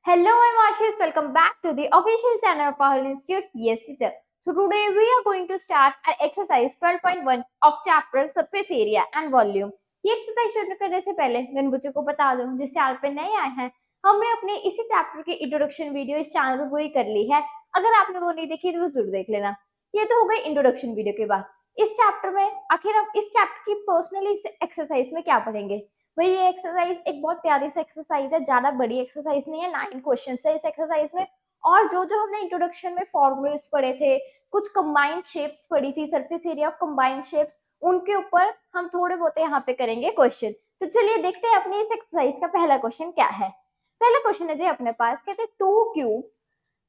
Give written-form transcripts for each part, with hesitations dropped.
Hello, I'm Ashish. Welcome back to the official channel of Pahal Institute. Yes, teacher. So today we are going to start our exercise 12.1 of chapter surface area and volume. ये exercise शुरू करने से पहले मैं बच्चों को बता दूं जिस चैनल पे नए आए हैं, हमने अपने इसी चैप्टर की इंट्रोडक्शन वीडियो इस चैनल पर पूरी कर ली है। अगर आपने वो नहीं देखी तो वो जरूर देख लेना। ये तो हो गई इंट्रोडक्शन वीडियो के बाद इस चैप्टर में आखिर हम इस चैप्टर की पर्सनली एक्सरसाइज में क्या पढ़ेंगे। भाई ये एक्सरसाइज एक बहुत प्यारी सी एक्सरसाइज है, ज्यादा बड़ी एक्सरसाइज नहीं है, 9 क्वेश्चन है इस एक्सरसाइज में। और जो जो हमने इंट्रोडक्शन में फॉर्मूलेस पढ़े थे, कुछ कंबाइंड शेप्स पढ़ी थी, surface area of combined shapes, उनके ऊपर हम थोड़े बहुत यहाँ पे करेंगे क्वेश्चन। तो चलिए देखते हैं अपनी इस एक्सरसाइज का पहला क्वेश्चन क्या है। पहला क्वेश्चन है जी अपने पास, कहते हैं 2 cube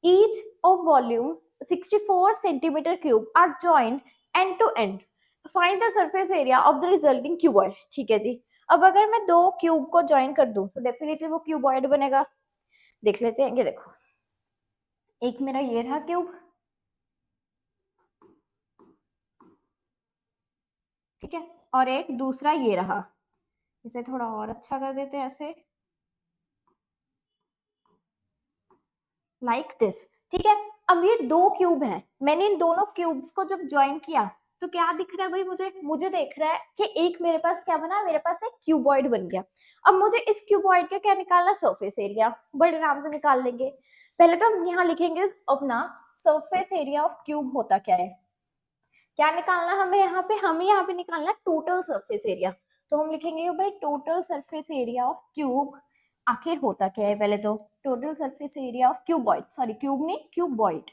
each of volumes 64 centimeter cube are joined end to end. Find the surface area of the resulting cuboid. ठीक है जी। अब अगर मैं दो क्यूब को ज्वाइन कर दूं तो डेफिनेटली वो क्यूबॉइड बनेगा। देख लेते हैं, ये देखो, एक मेरा ये रहा क्यूब, ठीक है, और एक दूसरा ये रहा। इसे थोड़ा और अच्छा कर देते हैं ऐसे, लाइक दिस। ठीक है, अब ये दो क्यूब हैं, मैंने इन दोनों क्यूब्स को जब ज्वाइन किया तो क्या दिख रहा है भाई, मुझे देख रहा है कि एक मेरे पास क्या बना, मेरे पास एक क्यूबॉइड बन गया। अब मुझे इस क्यूबॉइड का क्या निकालना, सरफेस एरिया। बड़े आराम से निकाल लेंगे। पहले तो हम यहाँ लिखेंगे अपना सरफेस एरिया ऑफ क्यूब होता क्या है, क्या निकालना हमें यहाँ पे निकालना टोटल सरफेस एरिया। तो हम लिखेंगे भाई total surface area of cube आखिर होता क्या है। पहले तो total surface area of cuboid, sorry cube नहीं क्यूबॉइड,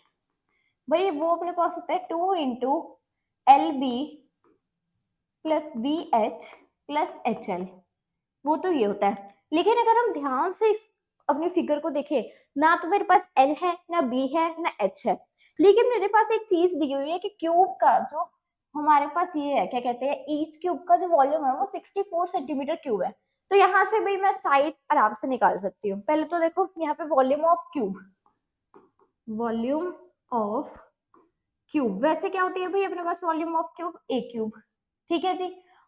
भाई वो अपने पास होता है 2 into l b plus b h plus h l, वो तो ये होता है। लेकिन अगर हम ध्यान से इस अपनी फिगर को देखें, ना तो मेरे पास एल है, ना बी है, ना एच है, लेकिन मेरे पास एक चीज दी हुई है कि क्यूब का जो हमारे पास ये है, क्या कहते हैं, ईच क्यूब का जो वॉल्यूम है वो 64 सेंटीमीटर क्यूब है। तो यहाँ से भाई मैं साइड आराम से निकाल सकती हूँ। पहले तो देखो यहाँ पे volume of cube, volume of cube वैसे क्या होती है भाई अपने पास, volume of cube a cube. ठीक है जी,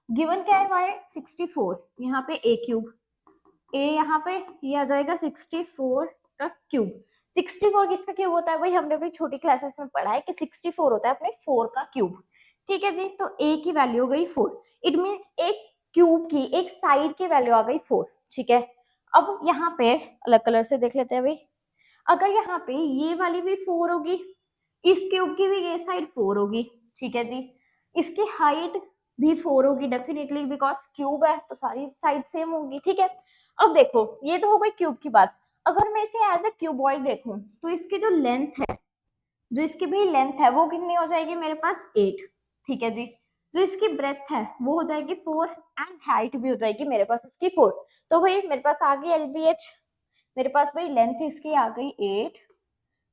गिवन क्या है हमारे 64, यहाँ पे ए क्यूब, ए यहाँ पे ये आ जाएगा 64 का क्यूब। 64 किसका क्यूब होता है भाई, हमने अपनी छोटी क्लासेस में पढ़ा है कि 64 होता है अपने 4 का क्यूब। ठीक है जी, तो ए की वैल्यू हो गई 4। इट मीन्स एक क्यूब की एक साइड की वैल्यू आ गई 4। ठीक है, अब यहाँ पे अलग कलर से देख लेते हैं भाई। अगर यहाँ पे ये वाली भी 4 होगी, इस क्यूब की भी ये साइड 4 होगी। ठीक है जी, इसकी हाइट भी 4 होगी डेफिनेटली, बिकॉज क्यूब है तो सारी साइड सेम होगी। ठीक है, अब देखो ये तो हो गई क्यूब की बात। अगर मैं इसे एज ए क्यूबॉइड देखूं तो इसकी जो लेंथ है, जो इसकी भी लेंथ है वो कितनी हो जाएगी मेरे पास 8। ठीक है जी, जो इसकी ब्रेथ है वो हो जाएगी 4 एंड हाइट भी हो जाएगी मेरे पास इसकी 4। तो भाई मेरे पास आ गई एलबीएच, मेरे पास भाई लेंथ इसकी आ गई 8,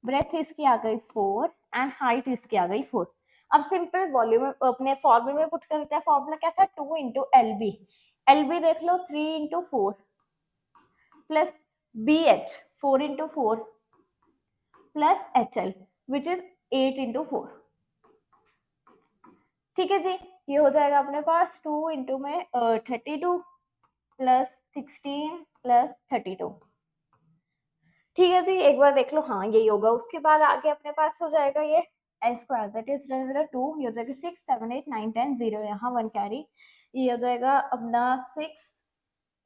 ब्रेथ इसकी आ गई 4 एंड हाइट इसकी आ गई 4। अब सिंपल वॉल्यूम अपने फॉर्मूले में पुट करते हैं। फॉर्मूला क्या था, 2 into l b, l b देख लो 3 into 4 plus b h 4 into 4 plus h l which is 8 into 4। ठीक है जी, ये हो जाएगा अपने पास 2 इंटू में 32 प्लस 16 प्लस 32। ठीक है जी, एक बार देख लो, हाँ यही होगा। उसके बाद आगे अपने पास हो जाएगा ये ए स्क्वायर दैट इज 2, ये हो जाएगा 6 7 8 9 10 0, यहाँ 1 कैरी, ये हो जाएगा अपना 6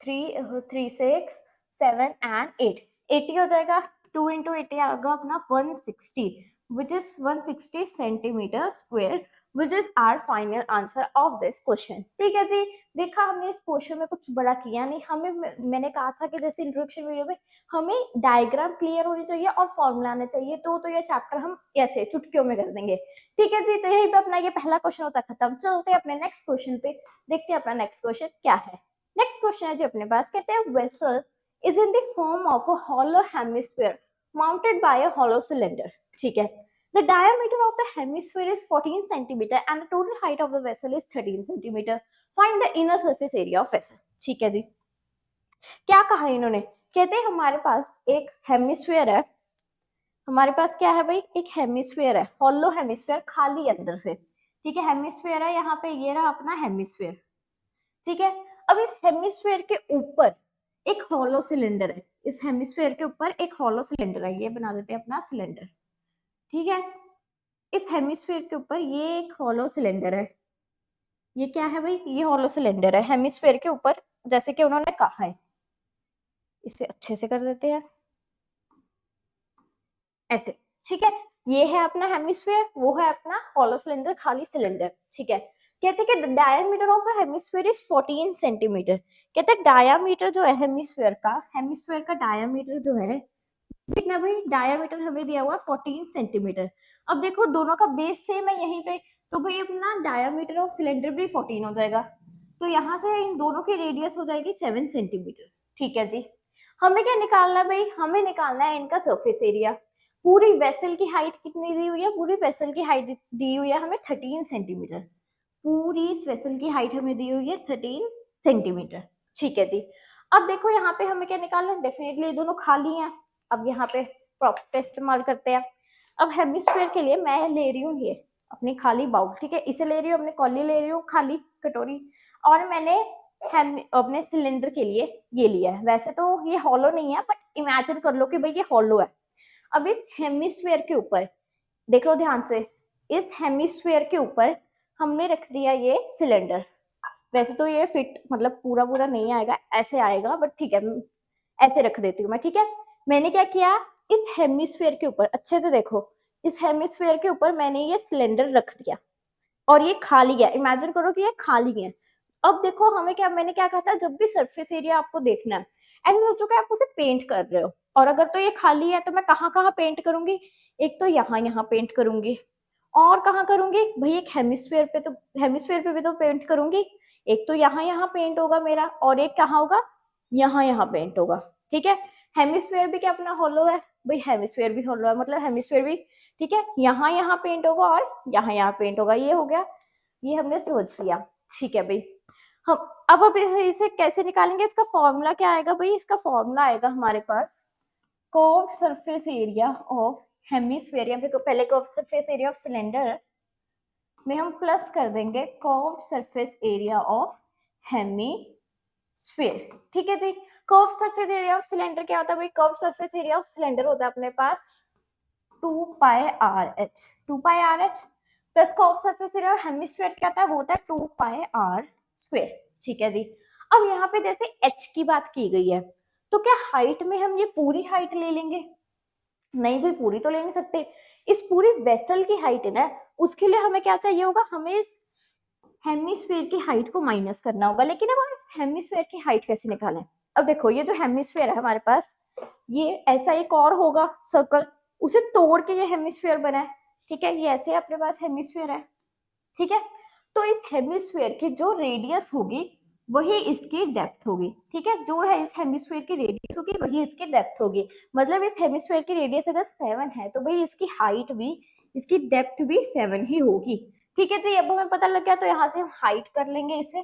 3 6 7 एंड 8, 80 हो जाएगा। 2 इंटू 80 आएगा अपना 160 which is 160 centimetre square which is our final answer of this question. ठीक है जी, देखा हमने इस क्वेश्चन में कुछ बड़ा किया नहीं। हमें मैंने कहा था कि जैसे इंट्रोडक्शन वीडियो में हमें डायग्राम क्लियर होनी चाहिए और फॉर्मूला आना चाहिए, तो ये चैप्टर हम ऐसे चुटकियों में कर देंगे। ठीक है जी, तो यही पे अपना ये पहला क्वेश्चन होता खत्म। चलते हैं अपने नेक्स्ट क्वेश्चन पे, देखते हैं अपना नेक्स्ट क्वेश्चन क्या है। नेक्स्ट क्वेश्चन है जी अपने पास, कहते हैं vessel is in the form of a hollow hemisphere mounted by a hollow cylinder. ठीक है, the diameter of the hemisphere is 14 centimeter and the total height of the vessel is 13 centimeter. Find the inner surface area of vessel. ठीक है जी, क्या कहा इन्होंने, कहते हैं हमारे पास एक हेमिस्फीयर है, हमारे पास क्या है भाई, एक हेमिस्फीयर है, हॉलो हेमिस्फीयर, खाली अंदर से। ठीक है, हेमिस्फीयर है, यहाँ पे ये रहा अपना हेमिस्फीयर। ठीक है, अब इस हेमिस्फीयर के ऊपर एक हॉलो सिलेंडर है, इस हेमिस्फेयर के ऊपर एक हॉलो सिलेंडर है, ये बना देते हैं अपना सिलेंडर, ठीक है। इस हेमिस्फेयर के ऊपर ये एक हॉलो सिलेंडर है, ये क्या है भाई, ये हॉलो सिलेंडर है हेमिस्फेयर के ऊपर, जैसे कि उन्होंने कहा है। इसे अच्छे से कर देते हैं ऐसे, ठीक है। ये है अपना हेमिस्फेयर, वो है अपना हॉलो सिलेंडर, खाली सिलेंडर, ठीक है। कहते हैं कि diameter of a hemisphere is 14 centimetre. कहते हैं डायामीटर जो है हेमिस्फेयर का डायामीटर जो है कितना भाई, डायामीटर हमें दिया हुआ है 14 सेंटीमीटर। अब देखो दोनों का बेस सेम है यहीं पे, तो भाई अपना डायामीटर ऑफ सिलेंडर भी 14 हो जाएगा, तो यहाँ से इन दोनों की रेडियस हो जाएगी 7 सेंटीमीटर, ठीक है जी। हमें क्या निकालना है भाई, हमें निकालना है इनका सरफेस एरिया। पूरी वेसल की हाइट कितनी दी हुई है, पूरी वेसल की हाइट दी हुई है हमें 13 सेंटीमीटर, पूरी इस वेसल की हाइट हमें दी हुई है 13 सेंटीमीटर, ठीक है जी। अब देखो यहाँ पे हमें क्या निकालना है, डेफिनेटली दोनों खाली हैं। अब यहाँ पे प्रॉपर्टी इस्तेमाल करते हैं। अब हेमिस्फीयर के लिए मैं ले रही हूँ ये अपनी खाली बाउल, ठीक है, इसे ले रही हूँ, अपनी कॉली ले रही हूँ खाली कटोरी, और मैंने अपने सिलेंडर के लिए ये लिया है। वैसे तो ये हॉलो नहीं है, बट इमेजिन कर लो कि भाई ये हॉलो है। अब इस हेमिस्फीयर के ऊपर देख लो ध्यान से, इस हेमिस्फीयर के ऊपर हमने रख दिया ये सिलेंडर। वैसे तो ये फिट मतलब पूरा पूरा नहीं आएगा, ऐसे आएगा, बट ठीक है ऐसे रख देती हूँ मैं, ठीक है। मैंने क्या किया, इस हेमिस्फीयर के ऊपर अच्छे से देखो, इस हेमिस्फीयर के ऊपर मैंने ये सिलेंडर रख दिया और ये खाली है, इमेजिन करो कि ये खाली है। अब देखो हमें क्या, मैंने क्या कहा था, जब भी सरफेस एरिया आपको देखना है एंड सोचो कि आप उसे पेंट कर रहे हो, और अगर तो ये खाली है तो मैं कहाँ कहाँ पेंट करूंगी, एक तो यहाँ यहाँ पेंट करूंगी, और कहाँ करूंगी भाई, एक हेमिस्फीयर पे, तो हेमिस्फीयर पे भी तो पेंट करूंगी, एक तो यहाँ यहाँ पेंट होगा मेरा, और एक कहाँ होगा, यहाँ यहाँ पेंट होगा, ठीक है। हेमिस्फीयर भी क्या अपना हॉलो है भाई, हेमिस्फीयर भी हॉलो है, मतलब हेमिस्फीयर भी, ठीक है, यहाँ यहाँ पेंट होगा और यहाँ यहाँ पेंट होगा, ये हो गया, ये हमने समझ लिया, ठीक है भाई। हम अब इसे कैसे निकालेंगे, इसका फॉर्मूला क्या आएगा भाई, इसका फॉर्मूला आएगा हमारे पास curve surface area of hemisphere, या फिर पहले curve surface area of cylinder में हम प्लस कर देंगे curve surface area of hemisphere, ठीक है जी। Curve surface area of cylinder क्या होता है भाई, curve surface area of cylinder होता है अपने पास 2 pi R H, 2 pi R H plus curve surface area of hemisphere क्या होता है, वो होता है 2 पाई आर स्क्वायर, ठीक है जी। अब यहाँ पे जैसे एच की बात की गई है, तो क्या हाइट में हम ये पूरी हाइट ले लेंगे, नहीं भाई पूरी तो ले नहीं सकते, इस पूरी वेसल की हाइट है ना, उसके लिए हमें क्या चाहिए होगा, हमें इस हेमिस्फीयर की हाइट को माइनस करना होगा। लेकिन अब इस हेमिस्फीयर की हाइट कैसे निकालें, अब देखो ये जो हेमिस्फीयर है हमारे पास, ये ऐसा एक और होगा सर्कल, उसे तोड़ के ये हेमिस्फीयर बना है, ठीक है, ये ऐसे अपने पास हेमिस्फीयर है, ठीक है। तो इस हेमिस्फीयर की जो रेडियस होगी वही इसकी डेप्थ होगी, ठीक है, जो है इस हेमिस्फीयर की रेडियस होगी वही इसकी डेप्थ होगी। मतलब इस हेमिस्फीयर की रेडियस अगर 7 है तो भाई इसकी हाइट भी, इसकी डेप्थ भी 7 ही होगी, ठीक है जी। अब हमें पता लग गया, तो यहाँ से हम हाइट कर लेंगे इसे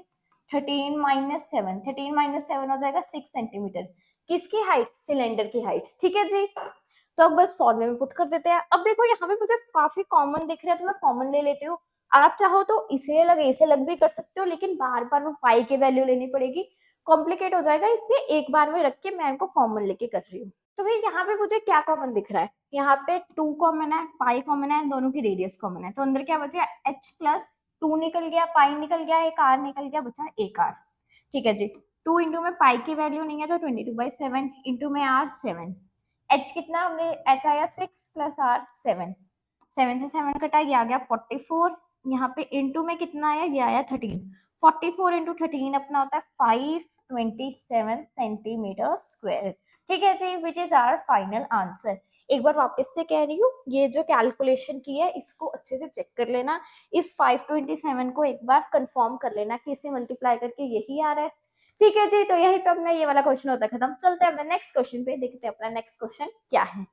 13 माइनस 7, 13 माइनस 7 हो जाएगा 6 सेंटीमीटर, किसकी हाइट, सिलेंडर की हाइट, ठीक है जी। तो अब बस फॉर्मूले में पुट कर देते हैं। अब देखो यहाँ पे मुझे काफी कॉमन दिख रहा है, तो मैं कॉमन ले लेती हूँ। आप चाहो तो इसे अलग भी कर सकते हो, लेकिन बार बार वो पाई की वैल्यू लेनी पड़ेगी, कॉम्प्लिकेट हो जाएगा, इसलिए एक बार में रख के मैं इनको कॉमन लेके कर रही हूँ। तो भाई यहाँ पे मुझे क्या कॉमन दिख रहा है, यहाँ पे 2 कॉमन है, पाई कॉमन है, दोनों की रेडियस कॉमन है, तो अंदर क्या बचा, h प्लस 2 निकल गया, पाई निकल गया, एक r निकल गया, बचा एक r, ठीक है जी। 2 इंटू में पाई की वैल्यू नहीं है तो 22/7 इंटू में r 7, h कितना, हमने h आया 6 प्लस r 7, 7 से 7 कटा, ये आ गया 44, यहाँ पे इंटू में कितना आया, ये आया 13, 44 इंटू 13 अपना होता है 527 सेंटीमीटर स्क्वायर, ठीक है जी, which is our final answer. एक बार वापस से कह रही हूँ, ये जो कैलकुलेशन की है इसको अच्छे से चेक कर लेना, इस 527 को एक बार कंफर्म कर लेना कि इसे मल्टीप्लाई करके यही आ रहा है, ठीक है जी। तो यही पे अपना ये वाला क्वेश्चन होता है खत्म। चलते हैं अपने नेक्स्ट क्वेश्चन पे, देखते हैं अपना नेक्स्ट क्वेश्चन क्या है।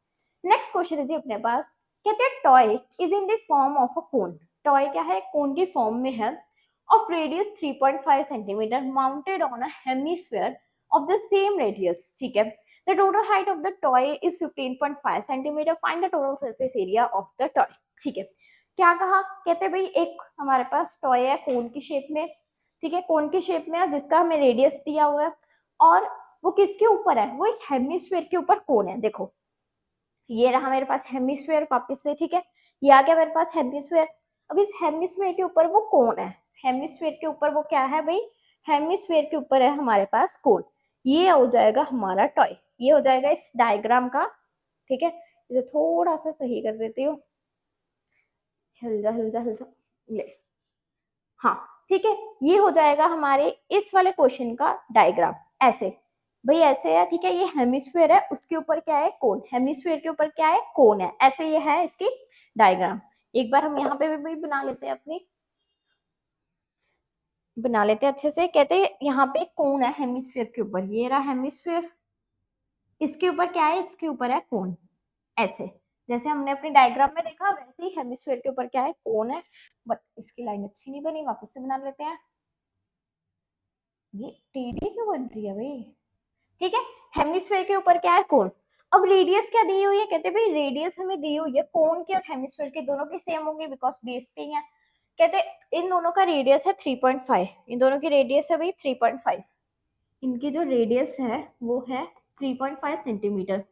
नेक्स्ट क्वेश्चन है जी अपने पास, कहते हैं toy is in the form of a cone, toy क्या है, कोन की फॉर्म में है, of radius 3.5 centimetre mounted on a hemisphere of the same radius, ठीक है। The total height of the toy is 15.5 centimetre, find the total surface area of the toy, ठीक है। क्या कहा, कहते भाई एक हमारे पास टॉय है कोन की शेप में, ठीक है, कोन की शेप में, जिसका हमें रेडियस दिया हुआ है, और वो किसके ऊपर है, वो एक हेमिस्फीयर के ऊपर कोन है। देखो ये रहा मेरे पास हेमिस्फीयर वापस से, ठीक है, ये आ गया मेरे पास हेमिस्फीयर। अब इस हेमिस्फीयर के ऊपर वो कोन है, हेमिस्फीयर के ऊपर वो क्या है भाई, हेमिस्फीयर के ऊपर है हमारे पास कोन। ये हो जाएगा हमारा टॉय, ये हो जाएगा इस डायग्राम का, ठीक है। इसे थोड़ा सा सही कर देती हूँ, हिल जा हिल जा हिल जा, ले, हाँ ठीक है, ये हो जाएगा हमारे इस वाले क्वेश्चन का डायग्राम। ऐसे भाई ऐसे है, ठीक है, ये हेमिस्फीयर है, उसके ऊपर क्या है, कोन, हेमिस्फीयर के ऊपर क्या है, कोन है, ऐसे ये है इसकी डायग्राम। एक बार हम यहाँ पे भी बना लेते हैं अपनी, बना लेते हैं अच्छे से। कहते हैं यहाँ पे कोन है हेमिस्फीयर के ऊपर, ये रहा हेमिस्फीयर, इसके ऊपर क्या है, इसके ऊपर है कोन। ऐसे जैसे हमने अपने डायग्राम में देखा वैसे ही हेमिस्फीयर के ऊपर क्या है, कोन है। बट इसकी लाइन अच्छी नहीं बनी, वापस से बना लेते हैं। ये टेढ़ी क्यों बन रही है भाई, ठीक है। हेमिस्फीयर के ऊपर क्या है, कोन। अब रेडियस क्या दी हुई है, कहते भाई रेडियस हमें दी हुई है कोन की और हेमिस्फीयर की, दोनों की सेम होंगी बिकॉज बेस पे ही है। कहते इन दोनों का रेडियस है 3.5, इन दोनों की रेडियस है भाई 3.5, इनकी जो रेडियस है वो है 3.5 सेंटीमीटर।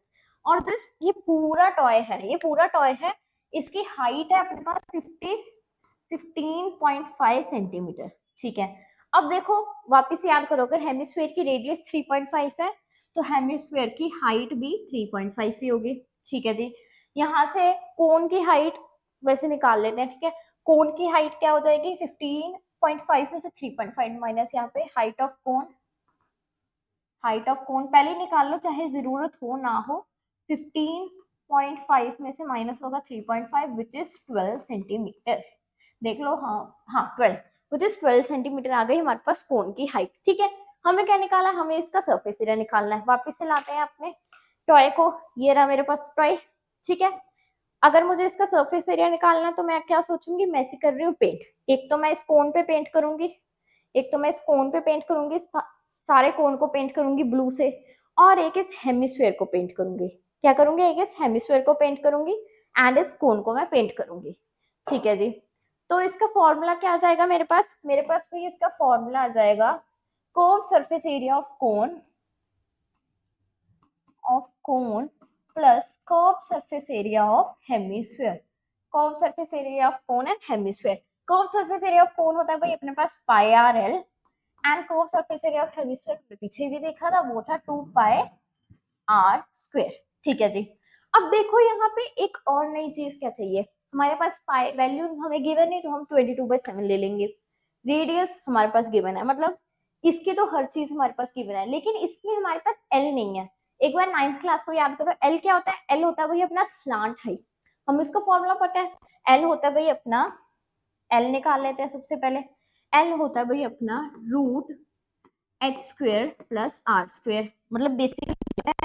और जो ये पूरा टॉय है, ये पूरा टॉय है, इसकी हाइट है अपने पास 15.5 सेंटीमीटर, ठीक है। अब देखो वापस याद करो, अगर हेमिस्फीयर की रेडियस 3.5 है तो हेमिस्फीयर की हाइट भी 3.5 ही होगी, ठीक है जी। यहाँ से कोन की हाइट वैसे निकाल लेते हैं, ठीक है। कोन की हाइट क्या हो जाएगी, 15.5 में से 3.5 माइनस यहाँ पे height of cone, height of cone पहले निकाल लो चाहे जरूरत हो ना हो। 15.5 में से माइनस होगा 3.5 विच इज 12 सेंटीमीटर। देख लो, हाँ हाँ 12 विच इज 12 सेंटीमीटर आ गई हमारे पास कोन की हाइट, ठीक है। हमें क्या निकाला, हमें इसका सरफेस एरिया निकालना है। वापिस से लाते हैं अपने टॉय को, ये रहा मेरे पास टॉय, ठीक है। अगर मुझे इसका सरफेस एरिया निकालना है तो मैं क्या सोचूंगी, मैं इसे कर रही हूँ पेंट। एक तो मैं इस कोन पे पेंट करूंगी, एक तो मैं इस कोन पे पेंट करूंगी, सारे कोन को पेंट करूंगी ब्लू से, और एक इस हेमिस्फीयर को पेंट करूंगी। क्या करूंगी, एक इस हेमिस्फीयर को पेंट करूंगी एंड इस कोन को मैं पेंट करूंगी, ठीक है जी। तो इसका फॉर्मूला क्या आ जाएगा मेरे पास भी इसका फॉर्मूला आ जाएगा, curve surface area of cone plus curve surface area of hemisphere, curve surface area of cone and hemisphere. Curve surface area of cone होता है भाई अपने पास pi R L, and curve surface area of hemisphere पीछे भी देखा था, वो था 2 पाई आर स्क्वायर, ठीक है जी। अब देखो यहाँ पे एक और नई चीज क्या चाहिए, हमारे पास पाई वैल्यू हमें गिवन है तो हम 22/7 ले लेंगे। रेडियस हमारे पास गिवन है, मतलब इसकी तो हर चीज हमारे पास गिवन है, लेकिन इसमें हमारे पास एल नहीं है। एक बार 9th क्लास को याद करो, एल क्या होता है, एल होता है भाई अपना स्लांट हाइट, हम इसको फॉर्मूला पता है, एल होता है भाई अपना, एल निकाल लेते हैं सबसे पहले। एल होता है भाई अपना root h square plus are square, मतलब बेसिकली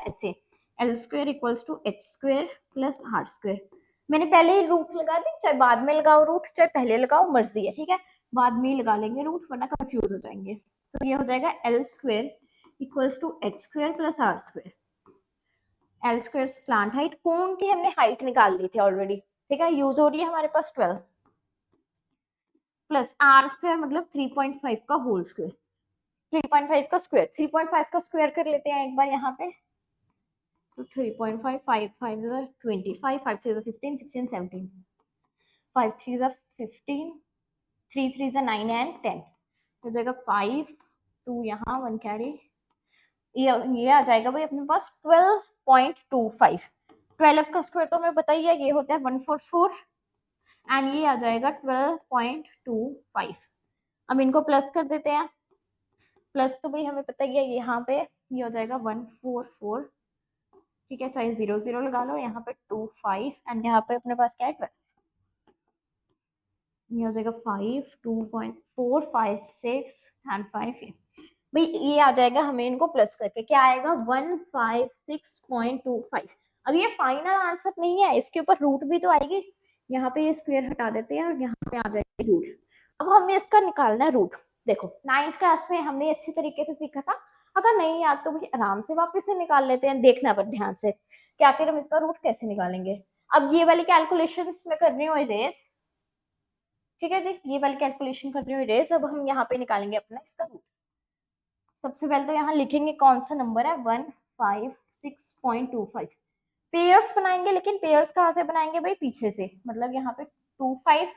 ऐसे l square equals to H square plus are square. मैंने पहले ही रूट लगा दी, चाहे बाद में लगाओ रूट, चाहे पहले लगाओ, मर्जी है, ठीक है। बाद में ही लगा लेंगे रूट वरना कंफ्यूज हो जाएंगे। तो ये हो जाएगा L square equals to H square plus are square. L square slant height, cone की हमने हाइट निकाल ली थी ऑलरेडी, ठीक है, यूज हो रही है हमारे पास 12 प्लस आर स्क्वेयर मतलब 3.5 का होल स्क्वेयर, 3.5 का स्क्वायर, 3.5 का स्क्वायर कर लेते हैं एक बार यहाँ पे। तो 3.5, 5 5 is 25, 5 3 is 15, 16 17, 5 3 is 15, 3 3 is 9 and 10 हो जाएगा 5 2 यहाँ 1 कैरी, ये आ जाएगा भाई अपने पास 12.25। 12 का स्क्वायर तो हमें पता ही है, ये होता है 144 एंड ये आ जाएगा 12.25। अब इनको प्लस कर देते हैं, प्लस तो भाई हमें पता ही है, यहाँ पे ये हो जाएगा 144, ठीक है, चाहे 0 0 लगा लो, यहाँ पे 2 5 एंड यहाँ पे अपने पास क्या है 12, ये हो जाएगा 5 2.4 5 6 एंड 5 भाई ये आ जाएगा, हमें इनको प्लस करके क्या आएगा 156.25। अब ये फाइनल आंसर नहीं है, इसके ऊपर रूट भी तो आएगी, यहाँ पे ये स्क्वायर हटा देते हैं और यहाँ पे आ जाएगा रूट। अब हमें इसका निकालना है रूट। देखो 9th क्लास में हमने अच्छी तरीके से सीखा था, अगर नहीं याद तो भाई आराम से वापस से निकाल लेते हैं, देखना पर ध्यान से कि आखिर हम इसका रूट कैसे निकालेंगे। अब ये वाली कैलकुलेशन मैं कर रही हूँ इरेज, ठीक है जी, ये वाली कैलकुलेशन कर रही हूँ इरेज। अब हम यहाँ पे निकालेंगे अपना इसका रूट, सबसे पहले तो यहाँ लिखेंगे कौन सा नंबर है 156.25। पेयर्स बनाएंगे, लेकिन पेयर्स कहाँ से बनाएंगे भाई, पीछे से, मतलब यहाँ पे 25,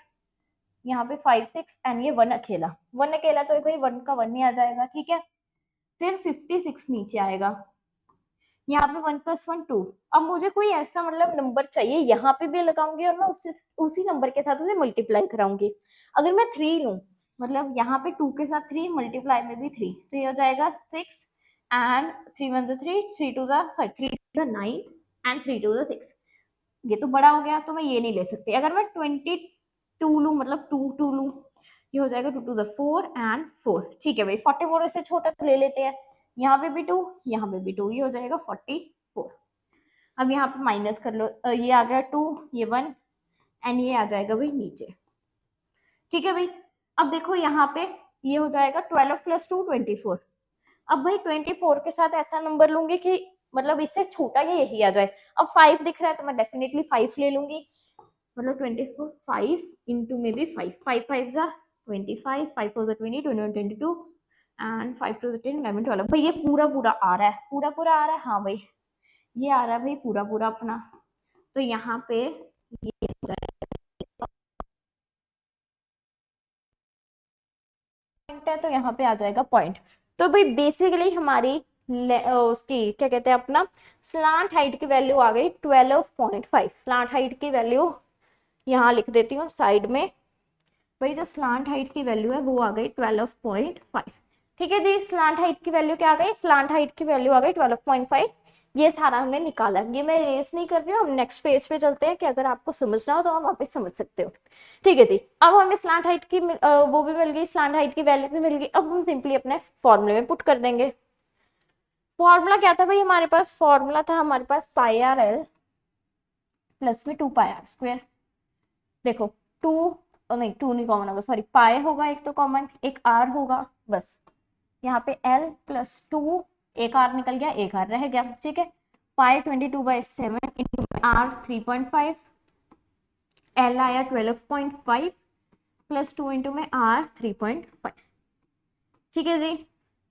यहाँ पे 5 6 एंड ये 1 अकेला, 1 अकेला तो भाई 1 का 1 ही आ जाएगा, ठीक है। फिर 56 नीचे आएगा, यहाँ पे 1 + 1 2। अब मुझे कोई ऐसा मतलब नंबर चाहिए, यहाँ पे भी लगाऊंगी और मैं उसी नंबर के साथ उसे मल्टीप्लाई कराऊंगी। अगर मैं 3 लूं, मतलब यहाँ पे 2 के साथ 3, मल्टीप्लाई में भी 3, तो ये हो जाएगा 6 एंड 3 1 3, 3 2 सॉरी 3 9 एंड 3 2 6। ये तो बड़ा हो गया, तो मैं ये नहीं ले सकती। अगर मैं 22 लूं, मतलब 2 2 लूं, ये हो जाएगा 2 2 4 एंड 4, ठीक है भाई। 44 से छोटा तो ले लेते हैं, यहाँ पे भी 2, यहाँ पे भी 2, ये हो जाएगा 44। अब यहाँ पे माइनस कर लो, ये आ गया 2, ये 1 एंड ये आ जाएगा भाई नीचे, ठीक है भाई। अब देखो यहाँ पे ये हो जाएगा 12 + 2 24। अब भाई 24 के साथ ऐसा नंबर लूंगी कि मतलब इससे छोटा ये यही आ जाए। अब 5 दिख रहा है तो मैं डेफिनेटली 5 ले लूंगी, मतलब 24 5 इंटू में भी 5, 5 5 जा 25, 5 4 20, 21 22 एंड 5 2 10 11 12। भाई ये पूरा पूरा आ रहा है, पूरा पूरा आ रहा है, हाँ भाई ये आ रहा है भाई पूरा पूरा अपना। तो यहाँ पे ये हो जाएगा पॉइंट है, तो यहाँ पे आ जाएगा पॉइंट। तो भाई बेसिकली हमारी उसकी क्या कहते हैं अपना स्लांट हाइट की वैल्यू आ गई 12.5। स्लांट हाइट की वैल्यू यहाँ लिख देती हूँ साइड में, भाई जो स्लांट हाइट की वैल्यू है वो आ गई 12.5, ठीक है जी। स्लांट हाइट की वैल्यू क्या आ गई, स्लांट हाइट की वैल्यू आ गई 12.5। ये सारा हमने निकाला, ये मैं रेस नहीं कर रही हूँ, हम नेक्स्ट पेज पे चलते हैं कि अगर आपको समझना हो तो आप वापस समझ सकते हो, ठीक है जी। अब हमें स्लांट हाइट की वो भी मिल गई, स्लांट हाइट की वैल्यू भी मिल गई। अब हम सिंपली अपने फॉर्मूले में पुट कर देंगे। फॉर्मूला क्या था भाई हमारे पास, फॉर्मूला था हमारे पास पाई आर एल प्लस में 2 पाई आर स्क्वायर। देखो 2 नहीं 2 नहीं कॉमन होगा, सॉरी पाई होगा एक तो कॉमन, एक आर होगा बस। यहाँ पे l + 2, एक आर निकल गया, एक आर रह गया, ठीक है। पाई 22/7 इंटू आर 3.5, l आया 12.5 प्लस 2 इंटू में आर 3.5, ठीक है जी।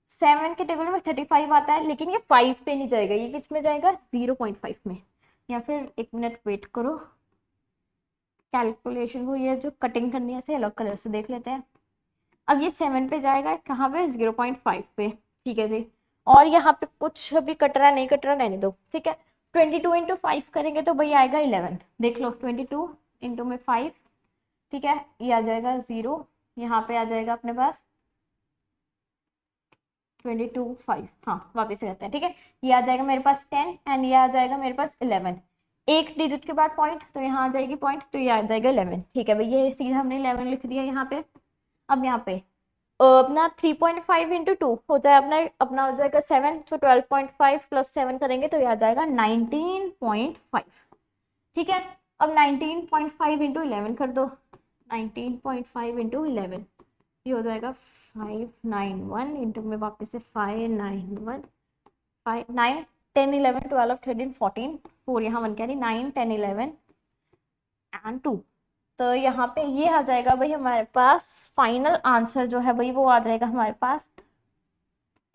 7 के टेबल में 35 आता है, लेकिन ये 5 पे नहीं जाएगा, ये किस में जाएगा 0.5 में। या फिर 1 मिनट वेट करो, कैलकुलेशन को ये जो कटिंग करनी है इसे अलग कलर से देख लेते हैं। अब ये 7 पे जाएगा, कहाँ पे 0.5 पे, ठीक है जी। और यहाँ पे कुछ भी कट रहा नहीं कट रहा रहने दो, ठीक है। 22 इंटू 5 करेंगे तो भाई आएगा 11, देख लो 22 इंटू में 5, ठीक है। ये आ जाएगा 0, यहाँ पे आ जाएगा अपने पास 22 5, हाँ वापस से करते हैं, ठीक है। ये आ जाएगा मेरे पास 10 एंड ये आ जाएगा मेरे पास 11, एक डिजिट के बाद पॉइंट, तो यहाँ आ जाएगी पॉइंट, तो ये आ जाएगा 11, ठीक है भाई। ये सीधा हमने 11 लिख दिया यहाँ पे। अब यहाँ पे अपना 3.5 इंटू 2 हो जाए अपना अपना हो जाएगा 7, तो 12.5 + 7 करेंगे तो ये आ जाएगा 19.5, ठीक है। अब 19.5 इंटू 11 कर दो, 19.5 इंटू 11, ये हो जाएगा 591 इंटू में वापस से 591, 5 9 10 11 12 13 14 4, यहाँ 1 कैरी 9 10 11 एंड 2। तो यहाँ पे ये आ जाएगा भाई हमारे पास फाइनल आंसर जो है भाई वो आ जाएगा हमारे पास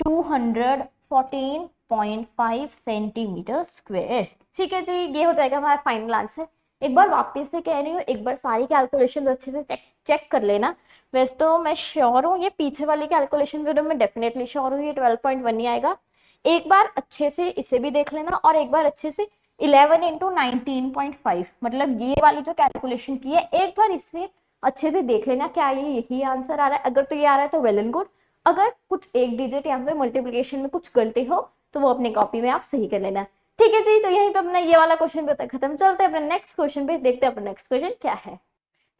214.5 सेंटीमीटर स्क्वायर, ठीक है जी। ये हो जाएगा हमारा फाइनल आंसर। एक बार वापस से कह रही हूँ, एक बार सारी कैलकुलेशन अच्छे से चेक कर लेना। वैसे तो मैं श्योर हूँ ये पीछे वाली कैलकुलेशन वीडियो में डेफिनेटली श्योर हूँ ये 12.1 ही आएगा। एक बार अच्छे से इसे भी देख लेना और एक बार अच्छे से 11 इंटू 19.5 मतलब ये वाली जो कैलकुलेशन की है एक बार इससे अच्छे से देख लेना क्या ये यही आंसर आ रहा है। अगर तो ये आ रहा है तो वेल एंड गुड, अगर कुछ एक डिजिट या फिर मल्टीप्लिकेशन में कुछ गलती हो तो वो अपनी कॉपी में आप सही कर लेना, ठीक है जी। तो यहीं पे अपना ये वाला क्वेश्चन भी खत्म, चलते हैं अपने नेक्स्ट क्वेश्चन पे, देखते हैं अपना नेक्स्ट क्वेश्चन क्या है।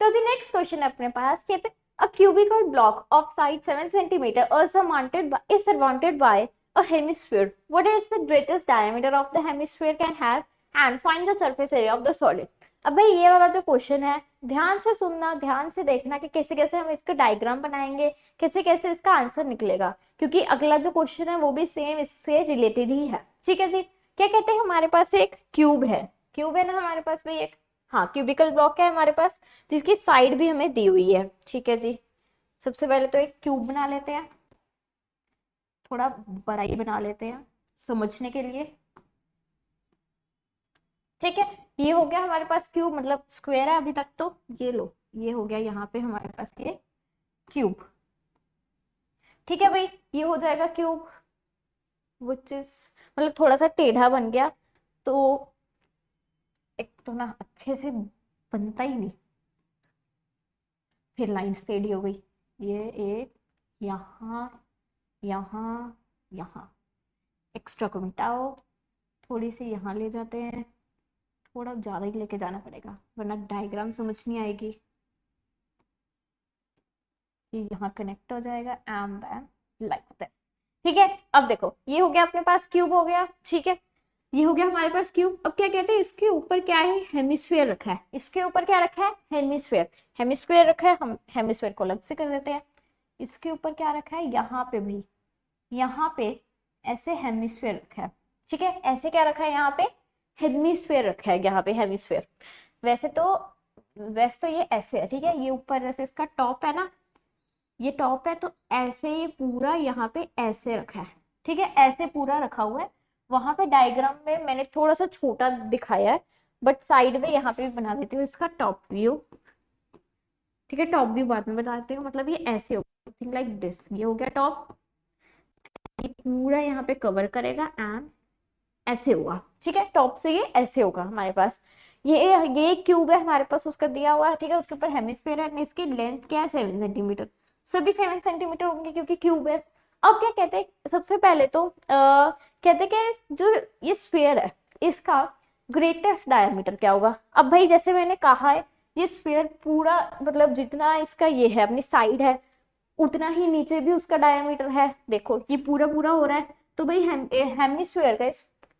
तो जी नेक्स्ट क्वेश्चन है अपने पास, कहते हैं a cubical block of size 7 centimeter is surrounded by a hemisphere. What is the greatest diameter of the hemisphere can have and find the surface area of the solid. अब भाई ये वाला जो क्वेश्चन है ध्यान से सुनना, ध्यान से देखना कि कैसे कैसे हम इसका डायग्राम बनाएंगे, कैसे कैसे इसका आंसर निकलेगा, क्योंकि अगला जो क्वेश्चन है वो भी सेम इससे रिलेटेड ही है, ठीक है जी। क्या कहते हैं हमारे पास एक क्यूब है, क्यूब है ना हमारे पास भाई एक, हाँ क्यूबिकल ब्लॉक है हमारे पास जिसकी साइड भी हमें दी हुई है, ठीक है जी। सबसे पहले तो एक क्यूब बना लेते हैं, थोड़ा बड़ा ही बना लेते हैं समझने के लिए। ठीक है, ये हो गया हमारे पास क्यूब, मतलब स्क्वायर है अभी तक तो। ये लो, ये हो गया यहाँ पे हमारे पास ये क्यूब। ठीक है भाई, ये हो जाएगा क्यूब विच इज मतलब थोड़ा सा टेढ़ा बन गया, तो एक तो ना अच्छे से बनता ही नहीं, फिर लाइंस टेढ़ी हो गई। ये एक यहाँ, यहाँ, यहाँ, एक्स्ट्रा को मिटाओ, थोड़ी सी यहाँ ले जाते हैं, थोड़ा ज्यादा ही लेके जाना पड़ेगा वरना डायग्राम समझ नहीं आएगी। ये यहाँ कनेक्ट हो जाएगा एम बैम लाइक दैट। ठीक है, अब देखो ये हो गया अपने पास क्यूब हो गया। ठीक है, ये हो गया हमारे पास क्यूब। अब क्या कहते हैं, इसके ऊपर क्या है, हेमिस्फीयर रखा है। इसके ऊपर क्या रखा है, हेमिस्फीयर। हेमिस्फीयर रखा है, हम हेमिस्फीयर को अलग से कर देते हैं। इसके ऊपर क्या रखा है, यहाँ पे भी, यहाँ पे ऐसे हेमिस्फीयर रखा है। ठीक है, ऐसे क्या रखा है, यहाँ पे हेमिस्फीयर रखा है, यहाँ पे हेमिस्फीयर। वैसे तो ये ऐसे है। ठीक है, ये ऊपर जैसे इसका टॉप है ना, ये टॉप है, तो ऐसे ये पूरा यहाँ पे ऐसे रखा है। ठीक है, ऐसे पूरा रखा हुआ है। वहां पे डायग्राम में मैंने थोड़ा सा छोटा दिखाया है, बट साइड में यहाँ पे भी बना देती हूँ इसका टॉप व्यू। ठीक है, टॉप व्यू बाद में बताती हूँ। मतलब ये ऐसे होगा, थिंक लाइक दिस। ये हो गया टॉप, ये पूरा यहाँ पे कवर करेगा एंड ऐसे होगा। ठीक है, टॉप से ये ऐसे होगा हमारे पास। ये क्यूब है हमारे पास, उसका दिया हुआ है। ठीक है, उसके ऊपर हेमिस्फीयर है, इसकी लेंथ क्या है 7 सेंटीमीटर। सभी 7 सेंटीमीटर होंगे क्योंकि क्यूब है। अब क्या कहते हैं, सबसे पहले तो कहते हैं कि जो ये स्फीयर है इसका ग्रेटेस्ट डायमीटर क्या होगा। अब भाई जैसे मैंने कहा है, ये स्फीयर पूरा मतलब जितना इसका ये है अपनी साइड है, उतना ही नीचे भी उसका डायमीटर है। देखो ये पूरा पूरा हो रहा है, तो भाई हेमिस्फीयर का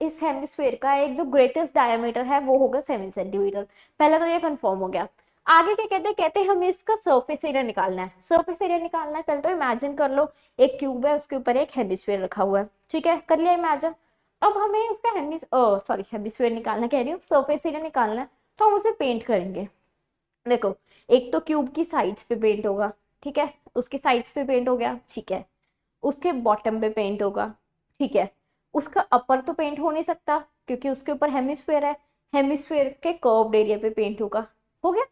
इस हेमिस्फीयर का एक जो ग्रेटेस्ट डायमीटर है वो होगा 7 सेंटीमीटर। पहले तो ये कंफर्म हो गया। आगे क्या कहते हैं हमें इसका सरफेस एरिया निकालना है। सरफेस एरिया निकालना है, पहले तो इमेजिन कर लो एक क्यूब है, उसके ऊपर एक हेमिस्फीयर रखा हुआ है। ठीक है, कर लिया इमेजिन। अब हमें उसका हेमिस्फीयर निकालना, कह रही हूँ सरफेस एरिया निकालना है, तो हम उसे पेंट करेंगे। देखो, एक तो क्यूब की साइड्स पे पेंट होगा। ठीक है, उसके साइड्स पे पेंट हो गया। ठीक है, उसके बॉटम पे पेंट होगा। ठीक है, उसका अपर तो पेंट हो नहीं सकता क्योंकि उसके ऊपर हेमिस्फीयर है। हेमिस्फीयर के कर्व्ड एरिया पे पेंट होगा। हो गया?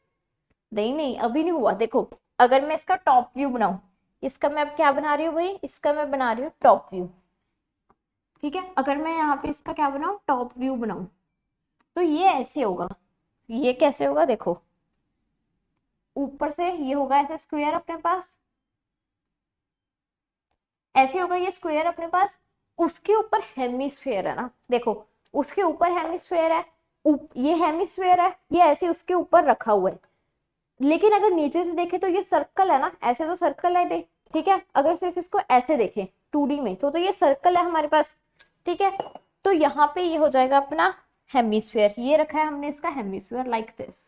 नहीं नहीं, अभी नहीं हुआ। देखो, अगर मैं इसका टॉप व्यू बनाऊं, इसका मैं अब क्या बना रही हूँ भाई, इसका मैं बना रही हूँ टॉप व्यू। ठीक है, अगर मैं यहाँ पे इसका क्या बनाऊं, टॉप व्यू बनाऊं, तो ये ऐसे होगा। ये कैसे होगा, देखो, ऊपर से ये होगा ऐसे स्क्वायर अपने पास, ऐसे होगा ये स्क्वायर अपने पास। उसके ऊपर हेमिस्फीयर है ना, देखो उसके ऊपर हेमिस्फीयर है, ये हेमिस्फीयर है, ये ऐसे उसके ऊपर रखा हुआ है। लेकिन अगर नीचे से देखें तो ये सर्कल है ना, ऐसे तो सर्कल है देख। ठीक है, अगर सिर्फ इसको ऐसे देखें 2D में तो ये सर्कल है हमारे पास। ठीक है, तो यहाँ पे ये हो जाएगा अपना हेमिस्फीयर। ये रखा है हमने इसका हेमिस्फीयर लाइक दिस।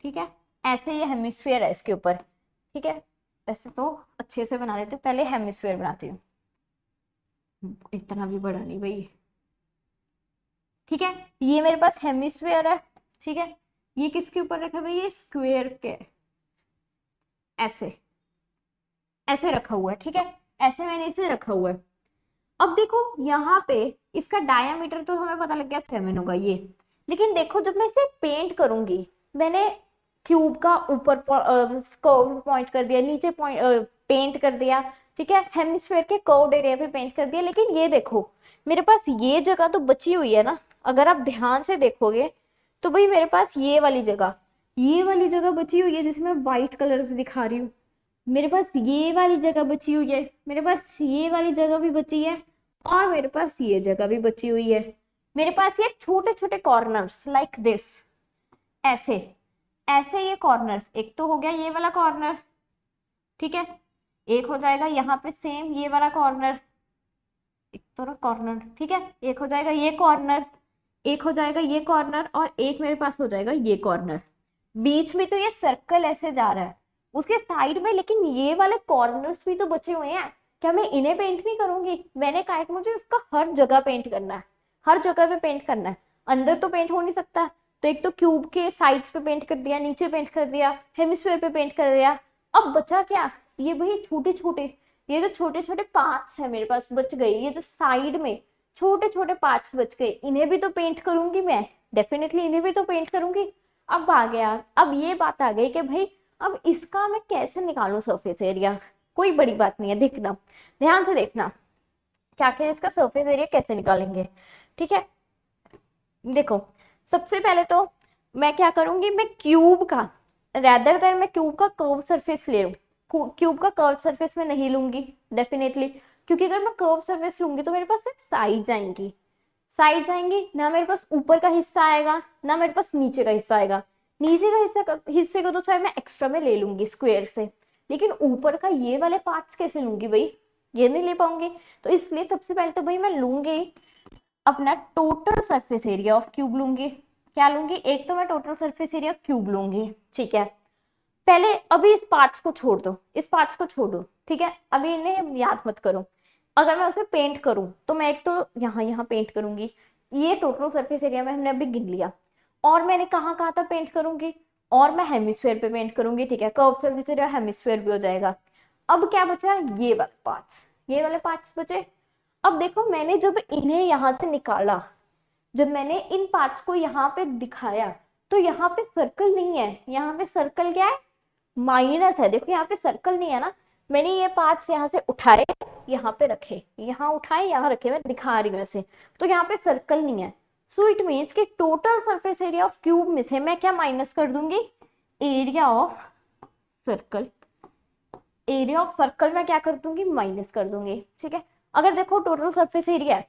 ठीक है, ऐसे ये हेमिस्फीयर है इसके ऊपर। ठीक है, वैसे तो अच्छे से बना लेते हूँ, पहले हेमिस्फीयर बनाती हूँ, इतना भी बड़ा नहीं भाई। ठीक है, ये मेरे पास हेमिस्फीयर है। ठीक है, ये किसके ऊपर रखा है भाई, ये स्क्वायर के ऐसे ऐसे रखा हुआ है। ठीक है, ऐसे मैंने इसे रखा हुआ है। अब देखो यहाँ पे इसका डायामीटर तो हमें पता लग गया 7 होगा ये। लेकिन देखो जब मैं इसे पेंट करूंगी, मैंने क्यूब का ऊपर कर्व पॉइंट कर दिया, नीचे पेंट कर दिया। ठीक है, हेमिस्फीयर के कर्व्ड एरिया पे पेंट कर दिया, लेकिन ये देखो मेरे पास ये जगह तो बची हुई है ना। अगर आप ध्यान से देखोगे तो भाई मेरे पास ये वाली जगह बची हुई है जिसमें व्हाइट कलर से दिखा रही हूँ। मेरे पास ये वाली जगह बची हुई है, मेरे पास ये वाली जगह भी बची है, और मेरे पास ये जगह भी बची हुई है। मेरे पास ये छोटे छोटे कॉर्नर्स लाइक दिस, ऐसे ऐसे ये कॉर्नर्स, एक तो हो गया ये वाला कॉर्नर। ठीक है, एक हो जाएगा यहाँ पे सेम ये वाला कॉर्नर, एक तो कॉर्नर। ठीक है, एक हो जाएगा ये कॉर्नर, एक हो जाएगा ये कॉर्नर, और एक मेरे पास हो जाएगा ये कॉर्नर। बीच में तो ये सर्कल ऐसे जा रहा है उसके साइड में, लेकिन ये वाले कॉर्नर्स भी तो बचे हुए हैं। क्या मैं इन्हें पेंट नहीं करूंगी? मैंने कहा कि मुझे उसका हर जगह पेंट करना है, हर जगह पे पेंट करना है। अंदर तो पेंट हो नहीं सकता, तो एक तो क्यूब के साइड्स पे पेंट कर दिया, नीचे पेंट कर दिया, हेमिस्फीयर पे पेंट कर दिया। अब बचा क्या, ये वही छोटे छोटे ये जो छोटे छोटे पार्ट्स है मेरे पास बच गए, ये जो साइड में छोटे छोटे पार्ट्स बच गए, इन्हें भी तो पेंट करूंगी मैं, डेफिनेटली इन्हें भी तो पेंट करूंगी। अब आ गया, अब ये बात आ गई कि भाई अब इसका मैं कैसे निकालूं सरफेस एरिया। कोई बड़ी बात नहीं है, देखना ध्यान से देखना क्या क्या इसका सरफेस एरिया कैसे निकालेंगे। ठीक है, देखो सबसे पहले तो मैं क्या करूंगी, मैं क्यूब का रैदर देन मैं क्यूब का कर्व सरफेस ले लूं, क्यूब का कर्व सरफेस में नहीं लूंगी डेफिनेटली, क्योंकि अगर मैं कर्व सरफेस लूंगी तो मेरे पास सिर्फ साइड्स आएंगी, साइड्स आएंगी ना, मेरे पास ऊपर का हिस्सा आएगा ना मेरे पास नीचे का हिस्सा आएगा। नीचे का हिस्से को तो चाहे मैं एक्स्ट्रा में ले लूंगी स्क्वायर से, लेकिन ऊपर का ये वाले पार्ट्स कैसे लूंगी भाई, ये नहीं ले पाऊंगी। तो इसलिए सबसे पहले तो भाई मैं लूंगी अपना total surface area of cube लूंगी। क्या लूंगी, एक तो मैं टोटल सरफेस एरिया क्यूब लूंगी। ठीक है, पहले अभी इस पार्ट्स को छोड़ दो, इस पार्ट्स को छोड़ दो, ठीक है, अभी इन्हें याद मत करो। अगर मैं उसे पेंट करूं तो मैं एक तो यहाँ यहाँ पेंट करूंगी, ये टोटल सरफेस एरिया में हमने अभी गिन लिया। और मैंने कहाँ कहाँ तक पेंट करूंगी, और मैं हेमिस्फेयर पे पेंट करूंगी। ठीक है, कर्व सरफेस एरिया हेमिस्फेयर भी हो जाएगा। अब क्या बचा, ये वाले पार्ट्स, ये वाले पार्ट्स बचे। अब देखो मैंने जब इन्हें यहाँ से निकाला, जब मैंने इन पार्ट्स को यहाँ पे दिखाया, तो यहाँ पे सर्कल नहीं है, यहाँ पे सर्कल क्या है, माइनस है। देखो यहाँ पे सर्कल नहीं है ना, मैंने ये पार्ट्स यहाँ से उठाए यहाँ पे रखे, यहाँ उठाए यहाँ रखे, मैं दिखा रही हूँ ऐसे, तो यहाँ पे सर्कल नहीं है। सो इट मीन्स कि total surface area of cube में से मैं क्या माइनस कर दूंगी, area of circle, area of circle में क्या कर दूंगी, माइनस कर दूंगी। ठीक है, अगर देखो total surface area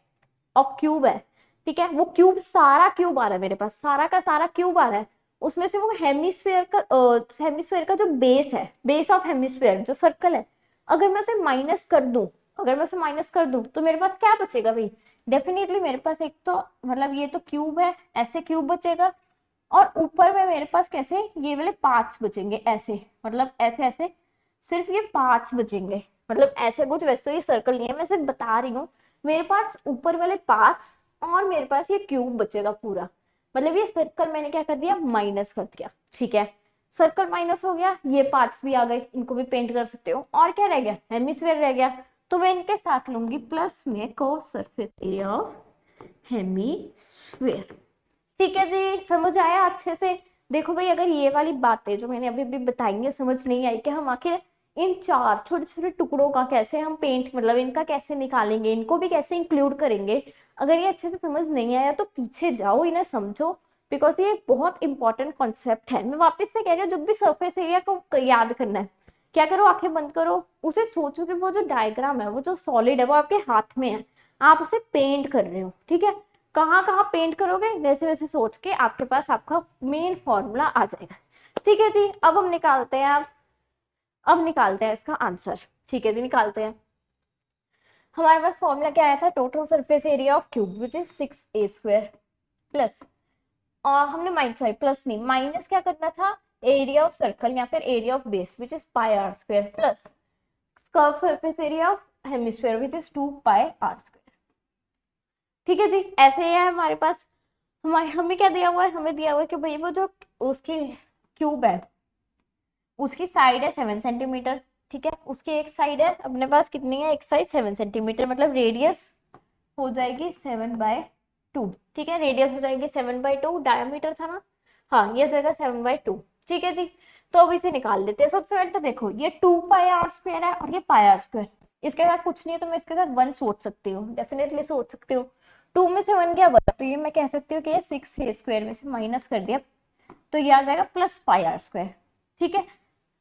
of cube है, ठीक है, वो क्यूब सारा क्यूब आ रहा है मेरे पास, सारा का सारा क्यूब आ रहा है, उसमें से वो हेमिस्फेयर का जो बेस है, बेस ऑफ हेमिस्फेयर जो सर्कल है, अगर मैं उसे माइनस कर दूं, अगर मैं उसे माइनस कर दूं तो मेरे पास क्या बचेगा भाई, डेफिनेटली मेरे पास एक तो मतलब ये तो क्यूब है, ऐसे क्यूब बचेगा, और ऊपर में मेरे पास कैसे ये वाले पार्ट्स बचेंगे, ऐसे मतलब ऐसे ऐसे, सिर्फ ये पार्ट्स बचेंगे, मतलब ऐसे कुछ, वैसे तो ये सर्कल नहीं है, मैं सिर्फ बता रही हूँ, मेरे पास ऊपर वाले पार्ट्स और मेरे पास ये क्यूब बचेगा पूरा, मतलब ये सर्कल मैंने क्या कर दिया, माइनस कर दिया। ठीक है, सर्कल माइनस हो गया, ये पार्ट्स भी आ गए, इनको भी पेंट कर सकते हो। और क्या रह गया, हेमिस्फीयर रह गया, तो मैं इनके साथ लूंगी प्लस में curve surface area of hemisphere. ठीक है जी, समझ आया अच्छे से। देखो भाई अगर ये वाली बातें जो मैंने अभी भी बताई है समझ नहीं आई कि हम आखिर इन चार छोटे छोटे टुकड़ों का कैसे हम पेंट, मतलब इनका कैसे निकालेंगे, इनको भी कैसे इंक्लूड करेंगे, अगर ये अच्छे से समझ नहीं आया तो पीछे जाओ, इन्हें समझो, बिकॉज ये बहुत इंपॉर्टेंट कॉन्सेप्ट है। मैं वापस से कह रही हूँ, जब भी सरफेस एरिया को याद करना है, क्या करो, आंखें बंद करो, उसे सोचो कि वो जो डायग्राम है, वो जो सॉलिड है, वो आपके हाथ में है, आप उसे पेंट कर रहे हो। ठीक है, कहाँ कहाँ पेंट करोगे, वैसे वैसे सोच के आपके पास आपका मेन फॉर्मूला आ जाएगा। ठीक है जी, अब हम निकालते हैं, अब निकालते हैं इसका आंसर। ठीक है जी, निकालते हैं। हमारे पास फॉर्मूला क्या आया था, total surface area of cube which is 6a² plus, और हमने माइनस, सॉरी प्लस नहीं, माइनस क्या करना था, एरिया ऑफ सर्कल या फिर area of base which is πr² plus curve surface area of hemisphere which is 2πr²। ठीक है जी, ऐसे ही है हमारे पास। हमें क्या दिया हुआ है, हमें दिया हुआ है कि भाई वो जो उसकी क्यूब है उसकी साइड है 7 सेंटीमीटर। ठीक है, उसकी एक साइड है अपने पास कितनी है, एक साइड 7 सेंटीमीटर, मतलब रेडियस हो जाएगी 7/2। ठीक है, रेडियस हो जाएगी 7/2, डायमीटर था ना, हाँ ये हो जाएगा 7/2। ठीक है जी, तो अब इसे निकाल लेते हैं। सबसे पहले तो देखो ये 2πr² है और ये πr², इसके साथ कुछ नहीं है तो मैं इसके साथ 1 सोच सकती हूँ, डेफिनेटली सोच सकती हूँ। 2 में से 1 क्या बचा, तो ये मैं कह सकती हूँ कि ये 6a² में से माइनस कर दिया तो ये आ जाएगा प्लस πr²। ठीक है,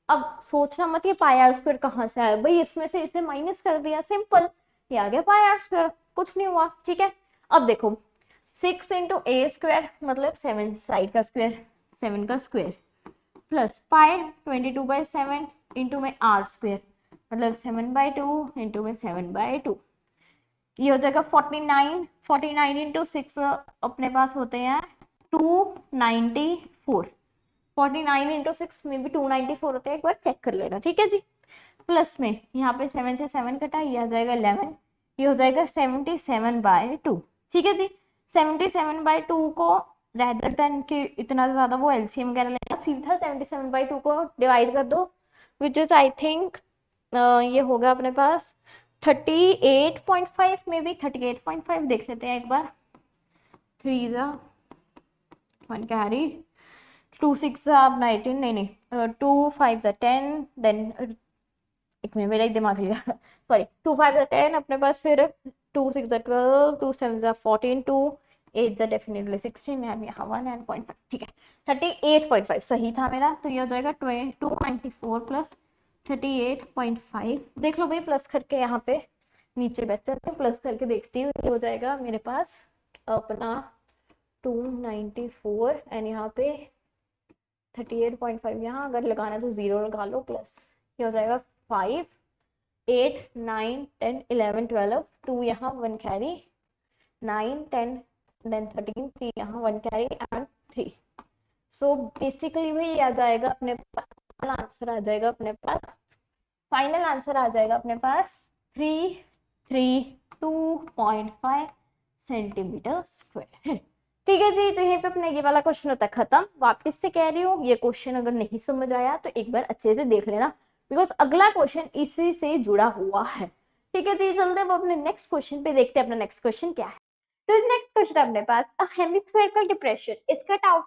अब सोचना मत ये πr² कहाँ से आया भाई, इसमें से इसे माइनस कर दिया, सिंपल, ये आ गया πr², कुछ नहीं हुआ। ठीक है, अब देखो 6 × a² मतलब 7 साइड का स्क्वायर, 7 का स्क्वायर, प्लस पाई 22/7 इंटू में r² मतलब 7/2 इंटू में 7/2, ये हो जाएगा 49। 49 इंटू 6 अपने पास होते हैं 294, 49 इंटू 6 में भी 294 होते हैं, एक बार चेक कर लेना। ठीक है जी, प्लस में यहाँ पे 7 से 7 कटा, ये आ जाएगा 11, ये हो जाएगा 77/2। ठीक है जी, 77/2 को रेदर देन कि इतना ज्यादा वो एलसीएम वगैरह लेगा, सीधा 77/2 को डिवाइड कर दो, विच इज आई थिंक ये होगा अपने पास 38.5 में भी 38.5 देख लेते हैं एक बार। 3 जा 1 कैरी, 2 6 जा 19, नहीं 2 5 जा 10, देन एक मिनट मेरा ही दिमाग लिया सॉरी 2 5 जा 10 अपने पास, फिर 2 6 जा 12, 2 7 जा 14, 2 8 जा डेफिनेटली 16 एंड यहाँ 1 एंड 0.5, ठीक है 38.5 सही था मेरा। तो ये हो जाएगा 294 प्लस 38.5। देख लो भाई प्लस करके यहाँ पे नीचे बेहतर है, प्लस करके देखती हूँ। ये हो जाएगा मेरे पास अपना 294 एंड यहाँ पे 38.5, यहाँ अगर लगाना है तो 0 लगा लो प्लस, ये हो जाएगा 5 8 9 10 11 12, 2 यहाँ 1 कैरी, 9 10 देन 13, 3 यहाँ 1 कैरी एंड 3। सो बेसिकली वही आ जाएगा अपने पास, फाइनल आंसर आ जाएगा अपने पास, फाइनल आंसर आ जाएगा अपने पास 332.5 सेंटीमीटर स्क्वायर। ठीक है जी, तो यहीं पे अपना ये वाला क्वेश्चन होता है खत्म। वापस से कह रही हूँ, ये क्वेश्चन अगर नहीं समझ आया तो एक बार अच्छे से देख लेना, बिकॉज अगला क्वेश्चन इसी से जुड़ा हुआ है। ठीक है जी, चलते हैं अपने नेक्स्ट क्वेश्चन पे, देखते हैं अपना नेक्स्ट क्वेश्चन क्या है। तो नेक्स्ट क्वेश्चन अपने पास, a hemispherical depression is cut out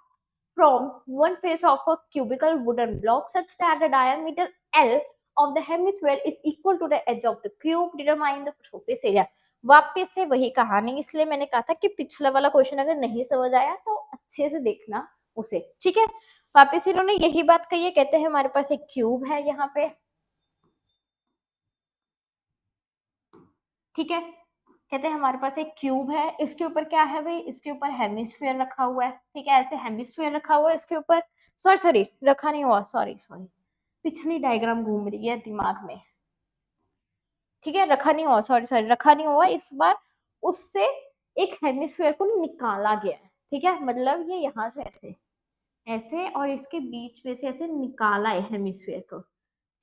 from one face of a cubical wooden block such that the diameter L of the hemisphere is equal to the edge of the cube. Determine the surface area. वापस से वही कहानी, इसलिए मैंने कहा था कि पिछला वाला क्वेश्चन अगर नहीं समझ आया तो अच्छे से देखना उसे, ठीक है। वापस इन्होंने यही बात कही है, कहते हैं हमारे पास एक क्यूब है यहाँ पे, ठीक है। कहते हैं हमारे पास एक क्यूब है, इसके ऊपर क्या है भाई, इसके ऊपर हेमिस्फीयर रखा हुआ है, ठीक है। ऐसे हेमिस्फीयर रखा हुआ है इसके ऊपर, सॉरी रखा नहीं हुआ, सॉरी पिछली डायग्राम घूम रही है दिमाग में, ठीक है। रखा नहीं हुआ, सॉरी रखा नहीं हुआ, इस बार उससे एक हेमिस्फीयर को निकाला गया है, ठीक है। मतलब ये यहाँ से ऐसे ऐसे और इसके बीच में से ऐसे निकाला है हेमिस्फीयर को,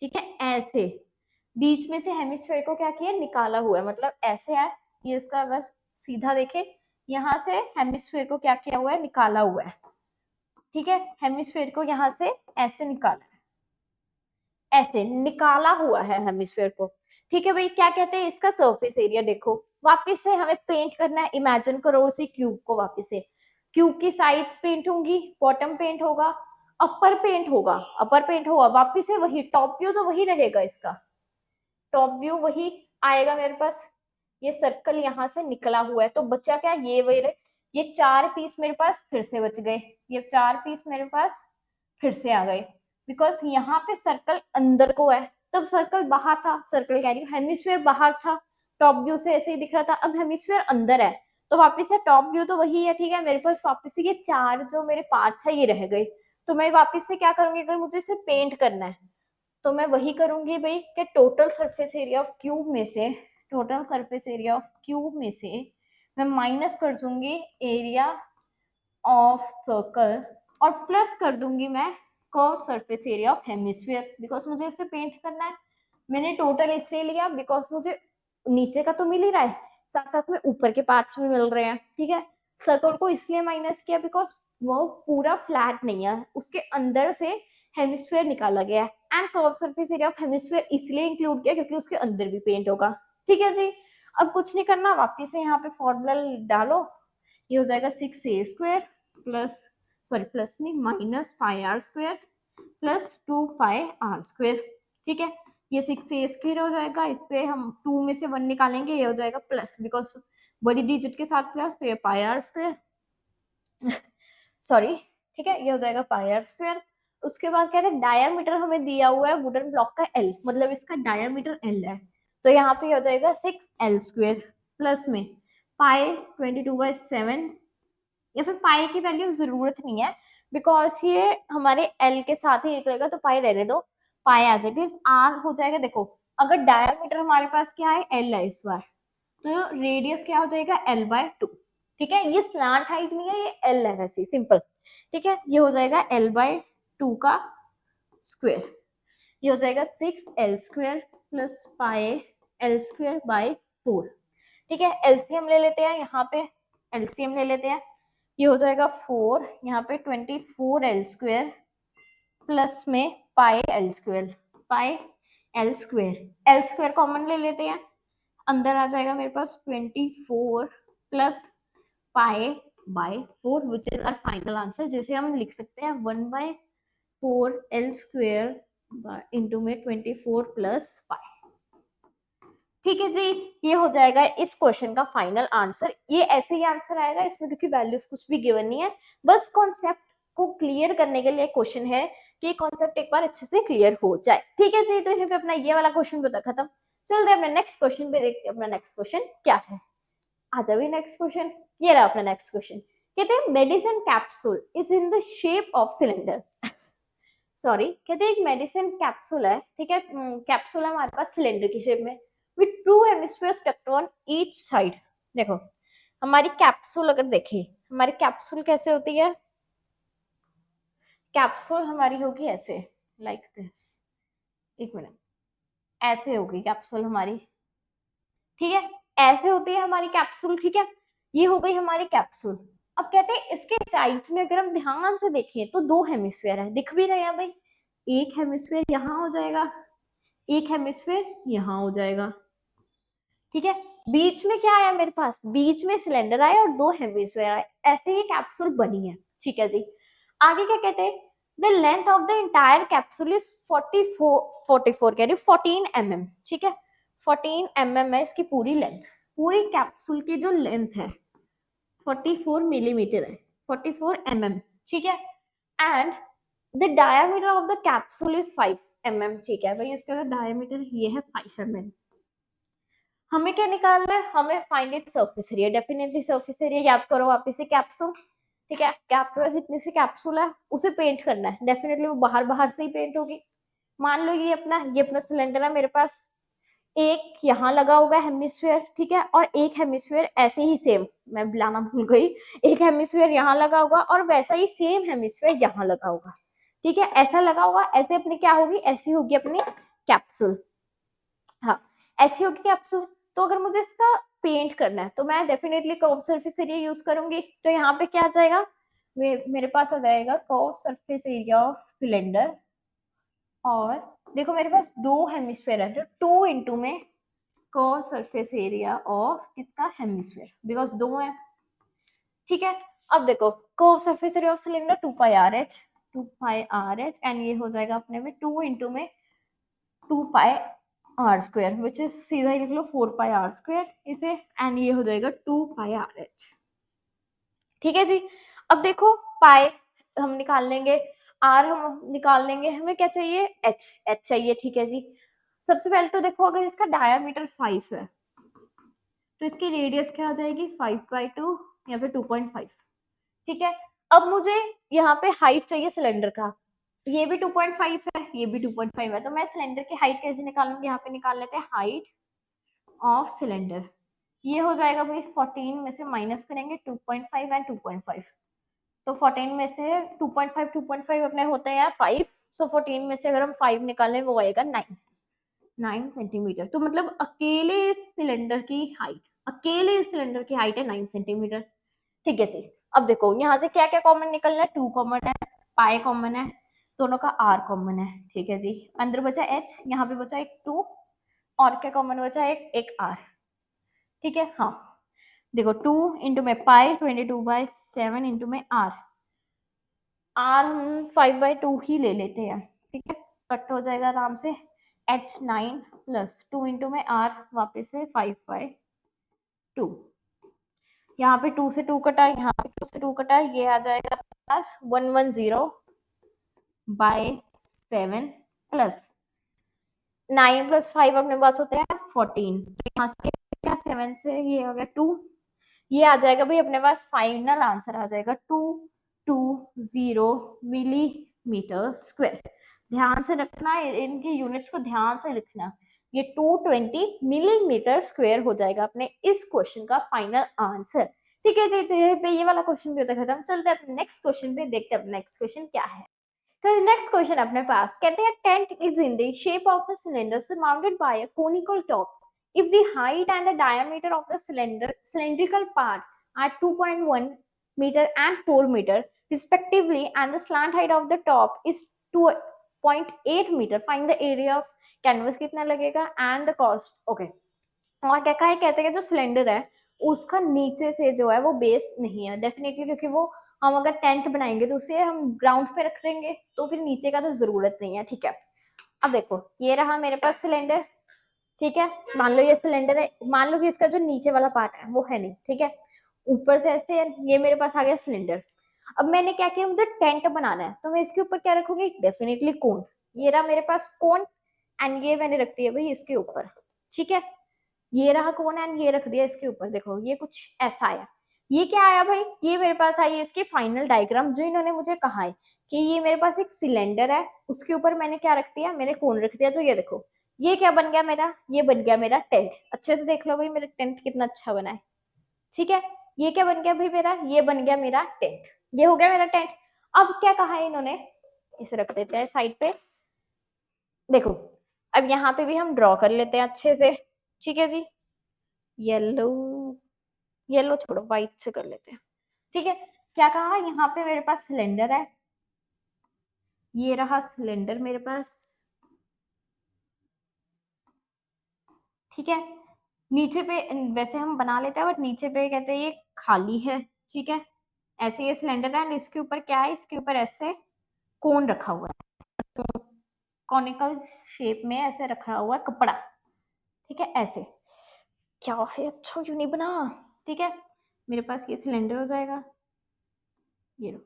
ठीक है। ऐसे बीच में से हेमिस्फीयर को क्या किया, निकाला हुआ है, मतलब ऐसे है ये इसका, अगर सीधा देखे यहाँ से हेमिस्फीयर को क्या किया हुआ है, निकाला हुआ है, ठीक है। हेमिस्फीयर को यहाँ से ऐसे निकाला है, ऐसे निकाला हुआ है हेमिस्फीयर को, ठीक है भाई। क्या कहते हैं इसका सरफेस एरिया, देखो वापस से हमें पेंट करना है, इमेजिन करो उसी क्यूब को, वापस से क्यूब की साइड्स पेंट होंगी, बॉटम पेंट होगा, अपर पेंट होगा, वापस से वही टॉप व्यू तो वही रहेगा, इसका टॉप व्यू वही आएगा मेरे पास। ये सर्कल यहाँ से निकला हुआ है, तो बचा क्या, ये वही रहे, ये 4 पीस मेरे पास फिर से बच गए, ये 4 पीस मेरे पास फिर से आ गए, बिकॉज यहाँ पे सर्कल अंदर को है, तब सर्कल बाहर था, सर्कल कह रही हूँ हेमिस्फीयर बाहर था, टॉप व्यू से ऐसे ही दिख रहा था, अब हेमिस्फीयर अंदर है, तो वापस से टॉप व्यू तो वही है, ठीक है। मेरे पास वापस से ये 4 जो मेरे पार्ट्स है ये रह गए, तो मैं वापस से क्या करूंगी, अगर मुझे इसे पेंट करना है तो मैं वही करूंगी भाई कि total surface area of cube में से, total surface area of cube में से मैं माइनस कर दूंगी एरिया ऑफ सर्कल और प्लस कर दूंगी मैं curve surface area of hemisphere, because मुझे इसे पेंट करना है। मैंने टोटल इसलिए लिया बिकॉज मुझे नीचे का तो मिल ही रहा है, साथ साथ में ऊपर के पार्ट्स भी मिल रहे हैं, ठीक है। सर्कल को इसलिए माइनस किया बिकॉज वो पूरा फ्लैट नहीं है, उसके अंदर से हेमिस्फीयर निकाला गया है, and curve surface area of hemisphere इसलिए इंक्लूड किया क्योंकि उसके अंदर भी पेंट होगा, ठीक है जी। अब कुछ नहीं करना, वापिस से यहाँ पे फॉर्मूला डालो, ये हो जाएगा 6a² प्लस, सॉरी प्लस नहीं माइनस 5r² प्लस 2πr², ठीक है। ये 6a² हो जाएगा, इससे हम 2 में से 1 निकालेंगे, ये हो जाएगा प्लस, बिकॉज बड़ी डिजिट के साथ प्लस, तो ये πr², सॉरी, ठीक है, ये हो जाएगा πr²। उसके बाद कह रहे हैं डायामीटर हमें दिया हुआ है वुडन ब्लॉक का L, मतलब इसका डायामीटर L है, तो यहाँ पे हो जाएगा 6l² प्लस में पाई 22/7, या फिर पाई की वैल्यू जरूरत नहीं है बिकॉज ये हमारे एल के साथ ही निकलेगा, तो पाई रहने दो, पाई एज इट इज। आर हो जाएगा, देखो अगर डायमीटर हमारे पास क्या है, एल है इस बार, तो रेडियस क्या हो जाएगा, L/2, ठीक है। ये स्लैंट हाइट नहीं है, ये एल है वैसे सिंपल, ठीक है। ये हो जाएगा L/2 का स्क्वायर, ये हो जाएगा 6l² प्लस πl²/4, ठीक है। एलसीएम ले लेते हैं, यहाँ पे एलसीएम ले लेते हैं, ये हो जाएगा 4, यहाँ पे 24l² प्लस में πl², pi L square common ले लेते हैं, अंदर आ जाएगा मेरे पास 24 plus pi by 4 which is our final answer, जिसे हम लिख सकते हैं 1/4 एल स्क्वेयर इंटू में 24 प्लस पाई। ठीक है जी, ये हो जाएगा इस क्वेश्चन का फाइनल आंसर। ये ऐसे ही आंसर आएगा इसमें, क्योंकि वैल्यूज कुछ भी गिवन नहीं है, बस कॉन्सेप्ट को क्लियर करने के लिए क्वेश्चन है कि कॉन्सेप्ट एक बार अच्छे से क्लियर हो जाए। ठीक है जी, तो यहाँ पे अपना ये वाला क्वेश्चन भी खत्म। चलते अपने नेक्स्ट क्वेश्चन पे, देखते हैं अपना नेक्स्ट क्वेश्चन क्या है। आ जाओ नेक्स्ट क्वेश्चन, ये रहा अपना नेक्स्ट क्वेश्चन। कहते हैं medicine capsule is in the shape of cylinder. Sorry, कहते हैं एक मेडिसिन कैप्सूल है, ठीक है, कैप्सूल है हमारे पास सिलेंडर की शेप में, with two hemispheres tucked on each side. देखो हमारी कैप्सूल अगर देखें, हमारी कैप्सूल कैसे होती है, कैप्सूल हमारी होगी ऐसे, लाइक दिस, एक मिनट, ऐसे होगी कैप्सूल हमारी, ठीक है, ऐसे होती है हमारी कैप्सूल, ठीक है, ये हो गई हमारी कैप्सूल। अब कहते हैं इसके साइड्स में अगर हम ध्यान से देखें तो दो हेमिस्फीयर है, दिख भी रहे हैं भाई, एक हेमिस्फीयर यहाँ हो जाएगा, एक हेमिस्फीयर यहाँ हो जाएगा, ठीक है, बीच में क्या आया मेरे पास, बीच में सिलेंडर आया और दो हेमिस्फीयर आए, ऐसे ही कैप्सूल बनी है। ठीक है जी, आगे क्या कहते हैं, the length of the entire capsule is 44 कह रही हूँ 14 mm, ठीक है, 14 mm है इसकी पूरी लेंथ, पूरी कैप्सूल की जो लेंथ है 44 मिलीमीटर है, 44 mm, ठीक है, and the diameter of the capsule is 5 mm, ठीक है भाई, इसका डायमीटर ये है 5 mm। हमें क्या निकालना है, हमें find it surface area, definitely surface area याद करो वापस से, कैप्सूल, ठीक है, आपके पास इतनी सी कैप्सूल है, उसे पेंट करना है, डेफिनेटली वो बाहर बाहर से ही पेंट होगी। मान लो ये अपना सिलेंडर है मेरे पास, एक यहाँ लगा होगा हेमिस्फीयर, ठीक है, और एक हेमिस्फीयर ऐसे ही सेम, मैं बुलाना भूल गई, एक हेमिस्फीयर यहाँ लगा होगा और वैसा ही सेम हेमिस्फीयर यहाँ लगा होगा, ठीक है, ऐसा लगा होगा, ऐसे अपनी क्या होगी, ऐसी होगी अपनी कैप्सूल, हाँ ऐसी होगी कैप्सूल। तो अगर मुझे इसका पेंट करना है तो मैं definitely curve surface area use करूंगी, तो यहाँ पे क्या आ जाएगा, मेरे पास आ जाएगा curve surface area of cylinder, और देखो मेरे पास दो हेमिस्फीयर है, तो 2 इंटू में कर्व सरफेस एरिया ऑफ किसका, हेमिस्फीयर, बिकॉज दो है, ठीक है। अब देखो curve surface area of cylinder 2 pi R H, and ये हो जाएगा अपने में 2 इंटू में 2 पाई r² विच इज सीधा ही लिख लो 4 पाई r², इसे, एंड ये हो जाएगा 2 पाई r h, ठीक है जी। अब देखो पाई हम निकाल लेंगे, आर हम निकाल लेंगे, हमें क्या चाहिए, एच चाहिए, ठीक है जी। सबसे पहले तो देखो अगर इसका डायामीटर 5 है तो इसकी रेडियस क्या हो जाएगी, 5/2 या फिर 2.5, ठीक है। अब मुझे यहाँ पे हाइट चाहिए सिलेंडर का, ये भी 2.5 है, ये भी 2.5 है, तो मैं सिलेंडर की हाइट कैसे निकालूंगी, यहाँ पे निकाल लेते हैं हाइट ऑफ सिलेंडर, ये हो जाएगा भाई 14 में से माइनस करेंगे 2.5 एंड 2.5, तो 14 में से 2.5 अपने होते हैं 5, सो 14 में से अगर हम 5 निकालें वो आएगा 9 सेंटीमीटर, तो मतलब अकेले इस सिलेंडर की हाइट है 9 सेंटीमीटर, ठीक है जी। अब देखो यहाँ से क्या क्या कॉमन निकलना है, 2 कॉमन है, पाई कॉमन है, दोनों का r कॉमन है, ठीक है जी, अंदर बचा h, यहाँ पे बचा एक 2, और क्या कॉमन बचा, एक r, ठीक है, हाँ देखो 2 इंटू में पाई 22/7 इंटू में r हम 5/2 ही ले लेते हैं, ठीक है, कट हो जाएगा आराम से, h 9 प्लस 2 इंटू में r वापस से 5/2, यहाँ पे 2 से 2 कटा, यहाँ पे 2 से 2 कटा, ये आ जाएगा प्लस 110/7 प्लस 9 प्लस 5 अपने पास होते हैं 14, तो यहाँ से 7 से ये हो गया 2, ये आ जाएगा भाई अपने पास फाइनल आंसर आ जाएगा 220 मिलीमीटर स्क्वायर। ध्यान से रखना, इनके यूनिट्स को ध्यान से लिखना, ये 220 मिलीमीटर स्क्वायर हो जाएगा अपने इस क्वेश्चन का फाइनल आंसर, ठीक है जी। तो ये वाला क्वेश्चन भी होता है खत्म। चलते हैं अपने नेक्स्ट क्वेश्चन पे, देखते हैं नेक्स्ट क्वेश्चन क्या है। तो नेक्स्ट क्वेश्चन अपने पास कहते हैं tent is in the shape of a cylinder surrounded by a conical top if the height and the diameter of the cylindrical part are 2.1 meter and 4 meter respectively, and the slant height of the top is 0.8 मीटर। Find the area of canvas कितना लगेगा and the cost. Okay, और क्या कहा है, कहते हैं जो सिलेंडर है उसका नीचे से जो है वो बेस नहीं है डेफिनेटली, क्योंकि वो हम अगर टेंट बनाएंगे तो उसे हम ग्राउंड पे रख देंगे, तो फिर नीचे का तो जरूरत नहीं है। ठीक है, अब देखो ये रहा मेरे पास सिलेंडर। ठीक है, मान लो ये सिलेंडर है, मान लो कि इसका जो नीचे वाला पार्ट है वो है नहीं। ठीक है, ऊपर से ऐसे ये मेरे पास आ गया सिलेंडर। अब मैंने क्या किया, मुझे टेंट बनाना है, तो मैं इसके ऊपर क्या रखूंगी, डेफिनेटली कोन। ये रहा मेरे पास कोन एंड ये मैंने रख दिया भाई इसके ऊपर। ठीक है, ये रहा कोन एंड ये रख दिया इसके ऊपर। देखो ये कुछ ऐसा आया। ये क्या आया भाई, ये मेरे पास आई है इसकी फाइनल डायग्राम, जो इन्होंने मुझे कहा है कि ये मेरे पास एक सिलेंडर है, उसके ऊपर मैंने क्या रख दिया, मैंने कोन रख दिया। तो ये देखो ये क्या बन गया मेरा, ये बन गया मेरा टेंट। अच्छे से देख लो भाई मेरा टेंट कितना अच्छा बना है। ठीक है, ये क्या बन गया भाई मेरा, ये बन गया मेरा टेंट। ये हो गया मेरा टेंट। अब क्या कहा है इन्होंने, इसे रख देते हैं साइड पे। देखो अब यहाँ पे भी हम ड्रॉ कर लेते हैं अच्छे से। ठीक है जी, येलो, येलो छोड़ो व्हाइट से कर लेते हैं। ठीक है, क्या कहा, यहाँ पे मेरे पास सिलेंडर है, ये रहा सिलेंडर मेरे पास। ठीक है, नीचे पे वैसे हम बना लेते हैं बट नीचे पे कहते हैं ये खाली है। ठीक है, ऐसे ये सिलेंडर है एंड इसके ऊपर क्या है, इसके ऊपर ऐसे कोन रखा हुआ है, कॉनिकल शेप में ऐसे रखा हुआ है कपड़ा। ठीक है, ऐसे क्या है, अच्छा क्यों नहीं बना। ठीक है, मेरे पास ये सिलेंडर हो जाएगा, ये लो।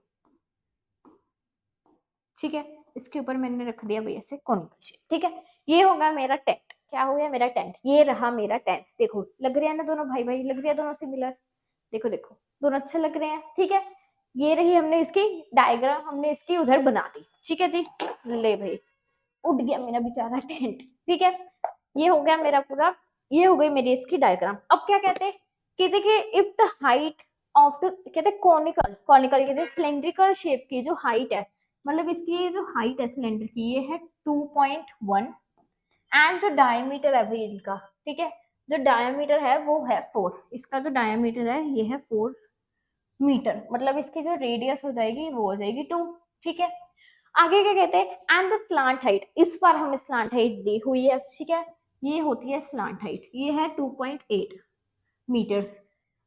ठीक है, इसके ऊपर मैंने रख दिया भाई ऐसे कॉनिकल शेप। ठीक है, ये होगा मेरा टेंट। क्या हो गया मेरा टेंट, ये रहा मेरा टेंट। देखो लग रहा है ना दोनों भाई भाई, लग रहा है दोनों सिमिलर। देखो देखो दोनों अच्छे लग रहे हैं। ठीक है, ये रही हमने इसकी डायग्राम, हमने इसकी उधर बना दी। ठीक है जी, ले भाई उड़ गया मेरा बेचारा टेंट। ठीक है, ये हो गया मेरा पूरा, ये हो गई मेरी इसकी डायग्राम। अब क्या कहते हैं कि देखिए if the height of the, कहते हैं कॉनिकल, कॉनिकल कहते हैं सिलेंड्रिकल शेप की जो हाइट है, मतलब इसकी ये जो हाइट है सिलेंडर की ये है 2.1 एंड जो डायमीटर है भाई इनका, ठीक है, जो डायमीटर है वो है 4। इसका जो डायमीटर है ये है 4 मीटर, मतलब इसकी जो रेडियस हो जाएगी वो हो जाएगी 2। ठीक है, आगे क्या कहते हैं एंड द स्लांट हाइट, इस बार हमें स्लांट हाइट दी हुई है। ठीक है, ये होती है स्लांट हाइट, ये है 2.8 मीटर्स।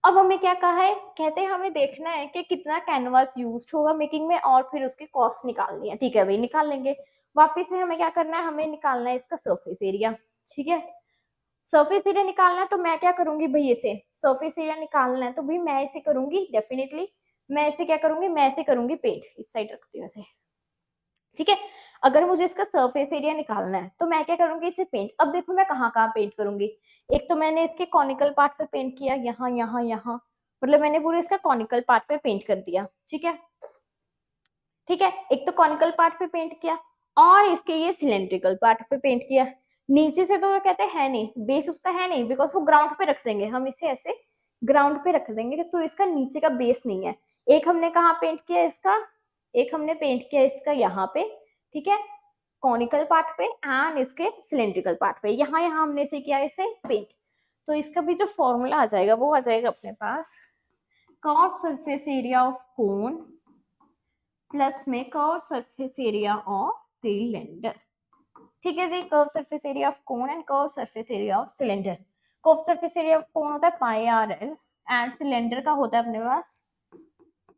अब हमें क्या कहा है, कहते हैं हमें देखना है कि कितना कैनवास यूज होगा मेकिंग में और फिर उसकी कॉस्ट निकालनी है। ठीक है भाई, निकाल लेंगे। वापिस से हमें क्या करना है, हमें निकालना है इसका सरफेस एरिया। ठीक है, सरफेस एरिया निकालना है तो मैं क्या करूंगी भाई, इसे सरफेस एरिया निकालना है तो भाई मैं इसे करूंगी डेफिनेटली, मैं इसे क्या करूंगी, मैं इसे करूंगी पेंट। इस साइड रखती हूँ इसे। ठीक है, अगर मुझे इसका सरफेस एरिया निकालना है तो मैं क्या करूंगी, इसे पेंट। अब देखो मैं कहाँ कहाँ पेंट करूंगी, एक तो मैंने इसके कॉनिकल पार्ट पे पेंट किया, यहाँ यहाँ यहाँ, मतलब मैंने पूरे इसका कॉनिकल पार्ट पे पेंट कर दिया। ठीक है, ठीक है, एक तो कॉनिकल पार्ट पे पेंट किया और इसके ये सिलेंड्रिकल पार्ट पे पेंट किया। नीचे से तो वो कहते हैं नहीं, बेस उसका है नहीं, बिकॉज वो ग्राउंड पे रख देंगे हम इसे, ऐसे ग्राउंड पे रख देंगे तो इसका नीचे का बेस नहीं है। एक हमने कहाँ पेंट किया इसका, एक हमने पेंट किया इसका यहाँ पे। ठीक है, कॉनिकल पार्ट पे एंड इसके सिलेंड्रिकल पार्ट पे, यहाँ यहाँ हमने इसे किया इसे पेंट। तो इसका भी जो फॉर्मूला आ जाएगा वो आ जाएगा अपने पास, curve surface area of cone plus में curve surface area of cylinder. ठीक है जी, curve surface area of cone and curve surface area of cylinder. Curve surface area of cone होता है pi R L and cylinder का होता है अपने पास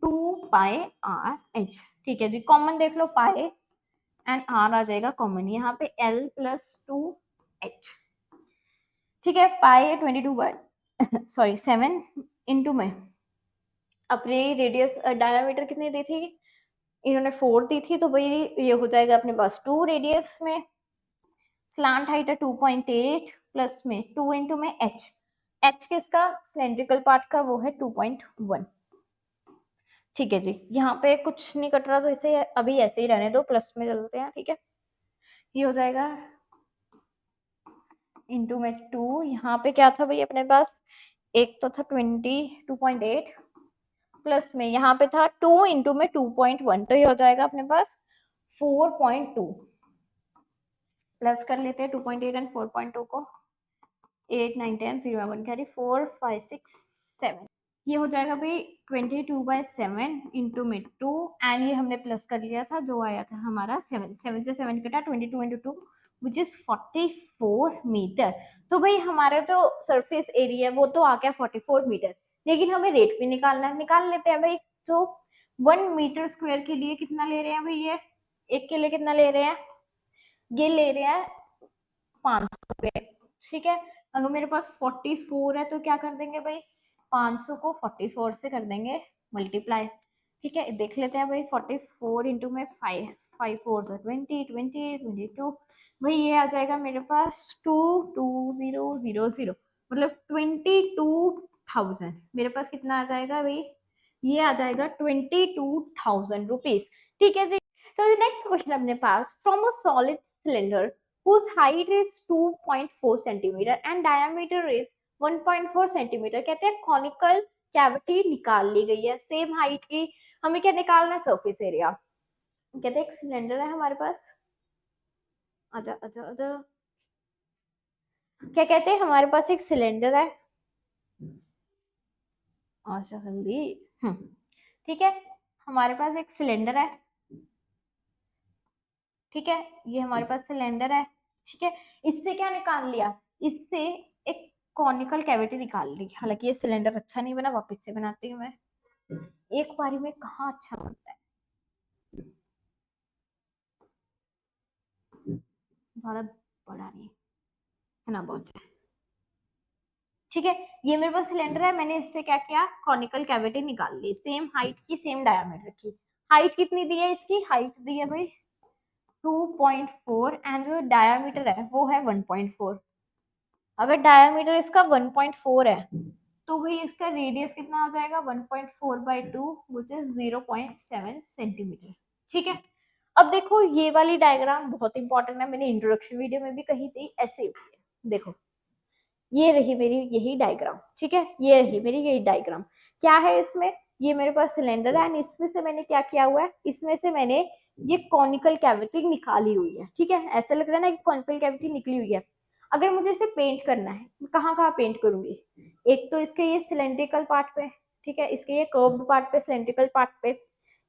2 पाई आर एच। ठीक है जी, कॉमन देख लो पाई एंड आर आ जाएगा कॉमन, यहाँ पे एल प्लस 2 एच। ठीक है, पाई 22 बाई सॉरी 7 इंटू में अपने रेडियस डायमीटर कितनी दी थी, इन्होंने 4 दी थी, तो भाई ये हो जाएगा अपने पास 2 रेडियस में, स्लांट हाइट है 2.8 प्लस में 2 इंटू में एच, एच किसका, सिलेंड्रिकल पार्ट का, वो है 2.1। ठीक है जी, यहाँ पे कुछ नहीं कट रहा तो इसे अभी ऐसे ही रहने दो, प्लस में चलते हैं। ठीक है, ये हो जाएगा इंटू में 2, यहाँ पे क्या था भाई अपने पास, एक तो था 22.8 प्लस में यहाँ पे था 2 इंटू में 2.1, तो ये हो जाएगा अपने पास 4.2। प्लस कर लेते हैं 2.8 एंड 4.2 को, 8 9 10 0 1 कैरी 4 5 6 7। ये हो जाएगा भाई 22/7 इंटू में 2, एंड ये हमने प्लस कर लिया था जो आया था हमारा 7, 7 से 7 कटा 22 इंटू 2 विच इज 44 मीटर। तो भाई हमारा जो सरफेस एरिया है वो तो आ गया 44 मीटर, लेकिन हमें रेट भी निकालना है, निकाल लेते हैं भाई। जो 1 मीटर स्क्वायर के लिए कितना ले रहे हैं भाई, ये एक के लिए कितना ले रहे हैं, ये ले रहे हैं 500 रुपए, ठीक है। अगर मेरे पास 44 है तो क्या कर देंगे भाई, 500 को 44 से कर देंगे मल्टीप्लाई, ठीक है। देख लेते हैं भाई 44 इंटू में 5, 5 4 से 20, 20 22, भाई ये आ जाएगा मेरे पास 22000, मतलब 22,000। मेरे पास कितना आ जाएगा भाई, ये आ जाएगा 22,000 रुपीज, ठीक है जी। तो नेक्स्ट क्वेश्चन अपने पास, from a solid cylinder whose height is 2.4 centimeter and diameter is 1.4 centimeter, कहते हैं कॉनिकल कैविटी निकाल ली गई है सेम हाइट की। हमें क्या निकालना है, सरफेस एरिया। कहते हैं एक सिलेंडर है हमारे पास, आजा आजा आजा, क्या कहते हैं हमारे पास एक सिलेंडर है, आशा जल्दी, ठीक है। हमारे पास एक सिलेंडर है, ठीक है, ये हमारे पास सिलेंडर है, ठीक है। इससे क्या निकाल लिया, इससे एक कॉनिकल कैविटी निकाल ली। हालांकि ये सिलेंडर अच्छा नहीं बना, वापस से बनाती हूँ मैं, एक बारी में कहाँ अच्छा बनता है, ज्यादा बड़ा नहीं, इतना बहुत है, ठीक है। ये मेरे पास सिलेंडर है, मैंने इससे क्या किया, कॉनिकल कैविटी निकाल ली, सेम हाइट की सेम डायमीटर की। हाइट कितनी दी है इसकी, हाइट दी है भाई 2.4 एंड जो डायमीटर है वो है 1.4। अगर डायमीटर इसका 1.4 है तो भाई इसका रेडियस कितना हो जाएगा, 1.4/2 विच इज 0.7 सेंटीमीटर, ठीक है। अब देखो ये वाली डायग्राम बहुत इंपॉर्टेंट है, मैंने इंट्रोडक्शन वीडियो में भी कही थी, ऐसे ही देखो, ये रही मेरी यही डायग्राम, ठीक है, ये रही मेरी यही डायग्राम। क्या है इसमें, ये मेरे पास सिलेंडर है एंड इसमें से मैंने क्या किया हुआ है, इसमें से मैंने ये कॉनिकल कैविटी निकाली हुई है, ठीक है। ऐसा लग रहा है ना कि कॉनिकल कैविटी निकली हुई है। अगर मुझे इसे पेंट करना है, मैं कहाँ कहाँ पेंट करूंगी, एक तो इसके ये सिलेंड्रिकल पार्ट पे, ठीक है, इसके ये कर्व्ड पार्ट पे, सिलेंड्रिकल पार्ट पे,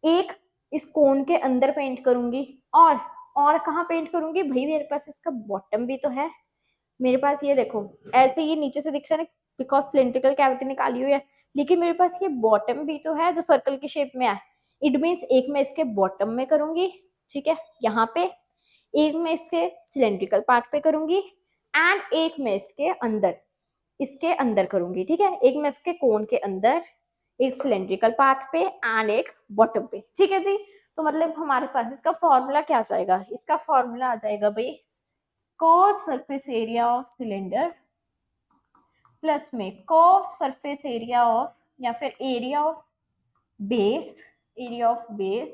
एक इस कोन के अंदर पेंट करूंगी, और कहाँ पेंट करूंगी भाई, मेरे पास इसका बॉटम भी तो है, मेरे पास ये देखो ऐसे ये नीचे से दिख रहा है ना, बिकॉज सिलेंड्रिकल कैविटी निकाली हुई है, लेकिन मेरे पास ये बॉटम भी तो है जो सर्कल की शेप में है। इट मीन्स एक मैं इसके बॉटम में करूंगी, ठीक है, यहाँ पे, एक मैं इसके सिलेंड्रिकल पार्ट पे करूंगी, एंड एक मैं इसके अंदर करूंगी, ठीक है, एक मैं इसके कोन के अंदर, एक सिलेंड्रिकल पार्ट पे एंड एक बॉटम पे, ठीक है जी। तो मतलब हमारे पास इसका फॉर्मूला क्या आ जाएगा, इसका फॉर्मूला आ जाएगा भाई curve surface area of cylinder plus में कर्व सरफेस एरिया ऑफ, या फिर एरिया ऑफ बेस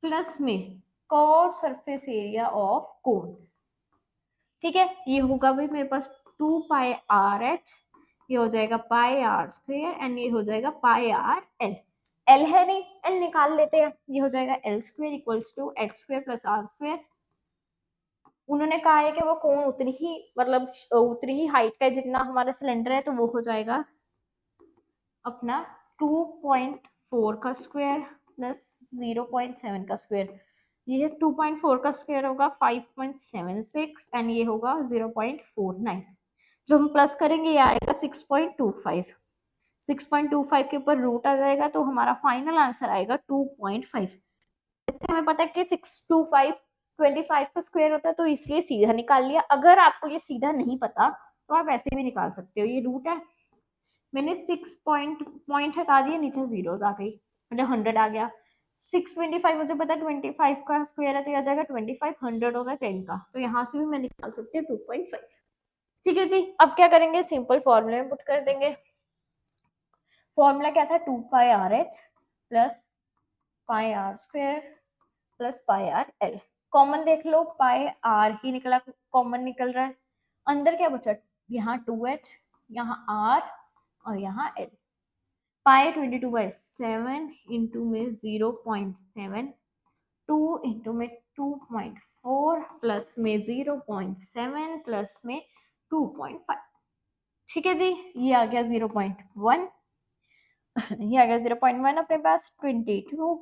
प्लस में कर्व सरफेस एरिया ऑफ कोन, ठीक है। ये होगा भाई मेरे पास 2πr(h), ये हो जाएगा πr² एंड ये हो जाएगा πr(l). l है नहीं, l निकाल लेते हैं, ये हो जाएगा l² equals to h² plus r²। उन्होंने कहा है कि वो कोण उतनी ही, मतलब उतनी ही हाइट का है जितना हमारा सिलेंडर है, तो वो हो जाएगा अपना 2.4 का स्क्वायर प्लस 0.7 का स्क्वायर। ये 2.4 का स्क्वायर होगा 5.76 एंड ये होगा 0.49। जो हम प्लस करेंगे ये आएगा 6.25। 6.25 के ऊपर रूट आ जाएगा तो हमारा फाइनल आंसर आएगा 2.5। जैसे हमें पता है कि 625 25 का स्क्वायर होता है तो इसलिए सीधा निकाल लिया। अगर आपको ये सीधा नहीं पता तो आप ऐसे भी निकाल सकते हो। ये रूट है, मैंने 6 पॉइंट हटा दिया, नीचे जीरोस आ गई, मतलब 100 आ गया। 625 मुझे पता है 25 का स्क्वायर है तो आ जाएगा 25, 100 होगा 10 का, तो यहाँ से भी मैं निकाल सकती हूँ 2.5। ठीक है जी, अब क्या करेंगे, सिंपल फॉर्मूले में पुट कर देंगे। फॉर्मूला क्या था, 2πr(h) plus πr² plus πr(l). Common देख लो, πr ही निकला, कॉमन निकल रहा है। अंदर क्या बचा, यहाँ 2h, यहाँ r और यहाँ l। पाई 22/7 इंटू में 0.7, 2 इंटू में 2.4 प्लस में 0.7 प्लस में 2.5। ठीक है जी, ये आ गया 0.1 ये आ गया 0.1 अपने पास 22,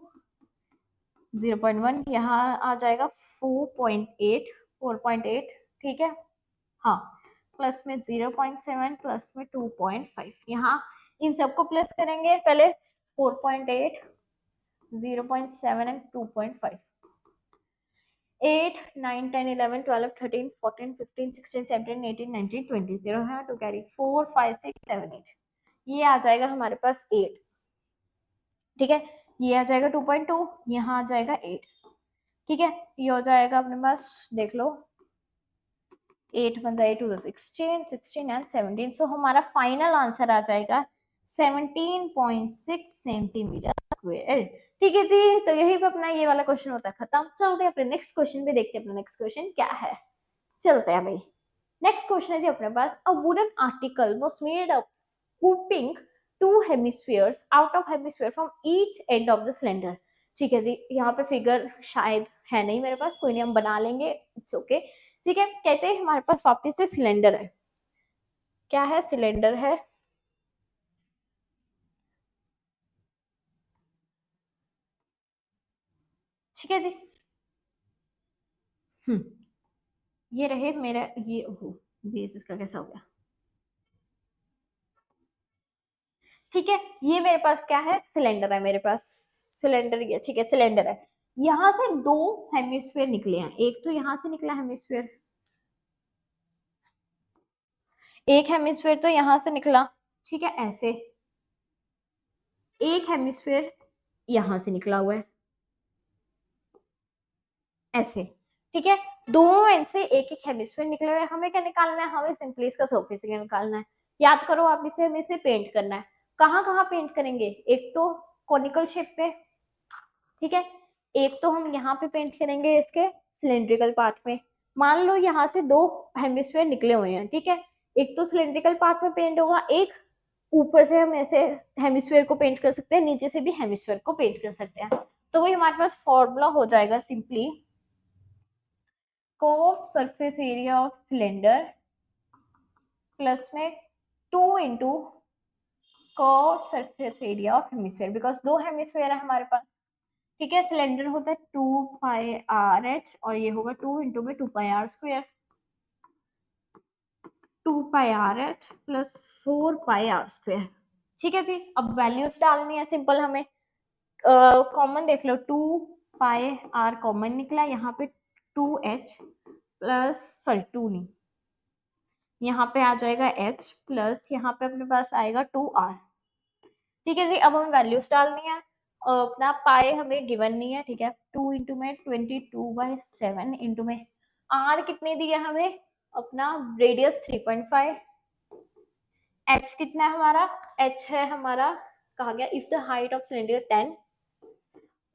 0.1 यहाँ आ जाएगा 4.8, 4.8 ठीक है। हाँ, प्लस में 0.7 प्लस में 2.5, यहाँ इन सबको प्लस करेंगे पहले 4.8, 0.7 एंड 2.5, 8, 9, 10, 11, 12, 13, 14, 15, 16, 17, 18, 19, 20, 0 है टू कैरी 4, 5, 6, 7, 8, ये आ जाएगा हमारे पास 8 ठीक है। ये आ जाएगा 2.2, यहाँ आ जाएगा 8 ठीक है। ये हो जाएगा अपने पास, देख लो 8 1 8 2 16, 16 एंड 17, सो हमारा फाइनल आंसर आ जाएगा 17.6 सेंटीमीटर स्क्वायर ठीक है जी। तो यही पे अपना ये वाला क्वेश्चन होता है खत्म। चलते हैं अपने नेक्स्ट क्वेश्चन पे, देखते हैं अपना नेक्स्ट क्वेश्चन क्या है। चलते हैं भाई, नेक्स्ट क्वेश्चन है जी अपने पास, a wooden article was made up scooping two hemispheres out of hemisphere from each end of the cylinder ठीक है जी। यहाँ पे फिगर शायद है नहीं मेरे पास, कोई नहीं हम बना लेंगे, इट्स ओके ठीक है। कहते हैं हमारे पास वापस से सिलेंडर है, क्या है, सिलेंडर है ठीक है जी। हम्म, ये रहे मेरा ये, ओहो बेस इसका कैसा हो गया ठीक है। ये मेरे पास क्या है, सिलेंडर है मेरे पास, सिलेंडर ये ठीक है, सिलेंडर है। यहाँ से दो हेमिस्फीयर निकले हैं, एक तो यहाँ से निकला हेमिस्फीयर, एक हेमिस्फीयर तो यहाँ से निकला ठीक है ऐसे, एक हेमिस्फीयर यहाँ से निकला हुआ है ऐसे ठीक है। दोनों एंड से एक एक हेमिस्फीयर निकले हुए हैं, हमें क्या निकालना है, हमें सिंपली इसका सरफेस एरिया निकालना है। याद करो आप इसे, हमें इसे पेंट करना है। कहाँ कहाँ पेंट करेंगे, एक तो कॉनिकल शेप पे ठीक है, एक तो हम यहाँ पे पेंट करेंगे इसके सिलेंड्रिकल पार्ट में। मान लो यहाँ से दो हेमिस्फीयर निकले हुए हैं ठीक है, एक तो सिलेंड्रिकल पार्ट में पेंट होगा, एक ऊपर से हम ऐसे हेमिस्फीयर को पेंट कर सकते हैं, नीचे से भी हेमिस्फीयर को पेंट कर सकते हैं। तो वही हमारे पास फॉर्मूला हो जाएगा simply, curve surface area of cylinder plus में 2 into curve surface area of hemisphere, because दो हेमिस्फीयर है हमारे पास ठीक है। सिलेंडर होता है 2πr(h) और ये होगा 2 इंटू में 2πr², 2πr(h) प्लस 4πr² ठीक है जी। अब वैल्यूज डालनी है सिंपल हमें, कॉमन देख लो, 2πr कॉमन निकला, यहाँ पे 2h प्लस सॉरी 2 नहीं, यहाँ पे आ जाएगा h प्लस यहाँ पे अपने पास आएगा 2r ठीक है जी। अब हमें वैल्यूज डालनी है, अपना पाए हमें गिवन नहीं है ठीक है। 2 इंटू में 22/7 इंटू में आर कितने दिया हमें, अपना रेडियस 3.5, एच कितना है हमारा, एच है हमारा, कहा गया if the height of cylinder 10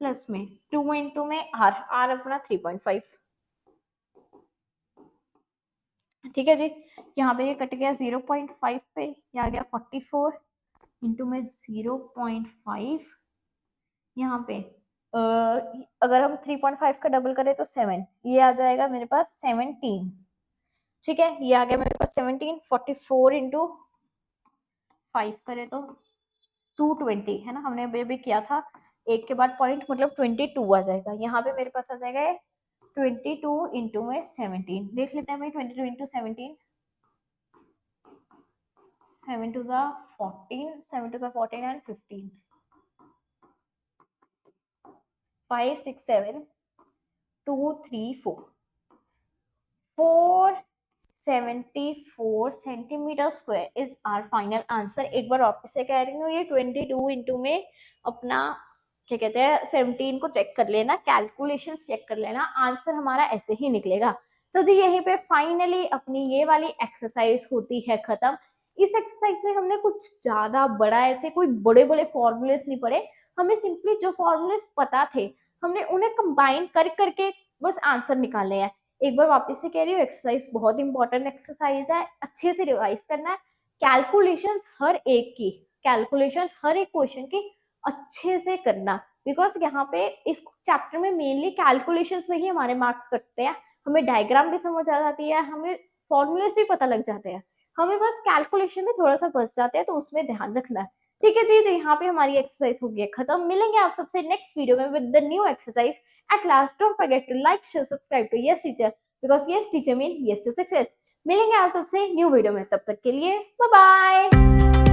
plus में 2 इंटू में आर, आर अपना 3.5 ठीक है जी। यहाँ पे ये कट गया 0.5 पे, ये आ गया 44 इंटू में 0.5, यहाँ पे अगर हम 3.5 का डबल करें तो 7, ये आ जाएगा मेरे पास 17 ठीक है। ये आ गया मेरे पास 17, 44 इंटू 5 करे तो 220 है ना, हमने अभी अभी किया था, एक के बाद पॉइंट मतलब 22 आ जाएगा, यहाँ पे मेरे पास आ जाएगा 22 इंटू में 17, देख लेते हैं भाई 22 into 17, 7 2 14, 7 2 14 and 15, 5 6 7 2 3 4 474 centimetre square is our final answer. एक बार वापस से कह रही हूँ, ये 22 इंटू में अपना क्या कहते हैं 17 को चेक कर लेना, कैलकुलेशन चेक कर लेना, आंसर हमारा ऐसे ही निकलेगा। तो जी यहीं पे फाइनली अपनी ये वाली एक्सरसाइज होती है खत्म। इस एक्सरसाइज में हमने कुछ ज्यादा बड़ा ऐसे कोई बड़े बड़े फॉर्मूलेस नहीं पढ़े, हमें सिंपली जो फॉर्मूलेस पता थे हमने उन्हें कंबाइन कर करके बस आंसर निकाले हैं। एक बार वापस से कह रही हूँ, एक्सरसाइज बहुत इंपॉर्टेंट एक्सरसाइज है, अच्छे से रिवाइज करना है, कैलकुलेशंस हर एक की, कैलकुलेशंस हर एक क्वेश्चन की अच्छे से करना, बिकॉज यहाँ पे इस चैप्टर में मेनली कैलकुलेशंस में ही हमारे मार्क्स कटते हैं, हमें डायग्राम भी समझ आ जाती है, हमें फॉर्मूलेस भी पता लग जाते हैं, हमें बस कैलकुलेशन में थोड़ा सा फंस जाते हैं, तो उसमें ध्यान रखना है। ठीक है जी, तो यहाँ पे हमारी एक्सरसाइज हो गई है खत्म। मिलेंगे आप सबसे नेक्स्ट वीडियो में with the new exercise. At last don't forget to like share subscribe to Yes Teacher, because Yes Teacher mean yes to success. मिलेंगे आप सबसे न्यू वीडियो में, तब तक के लिए बाय बाय।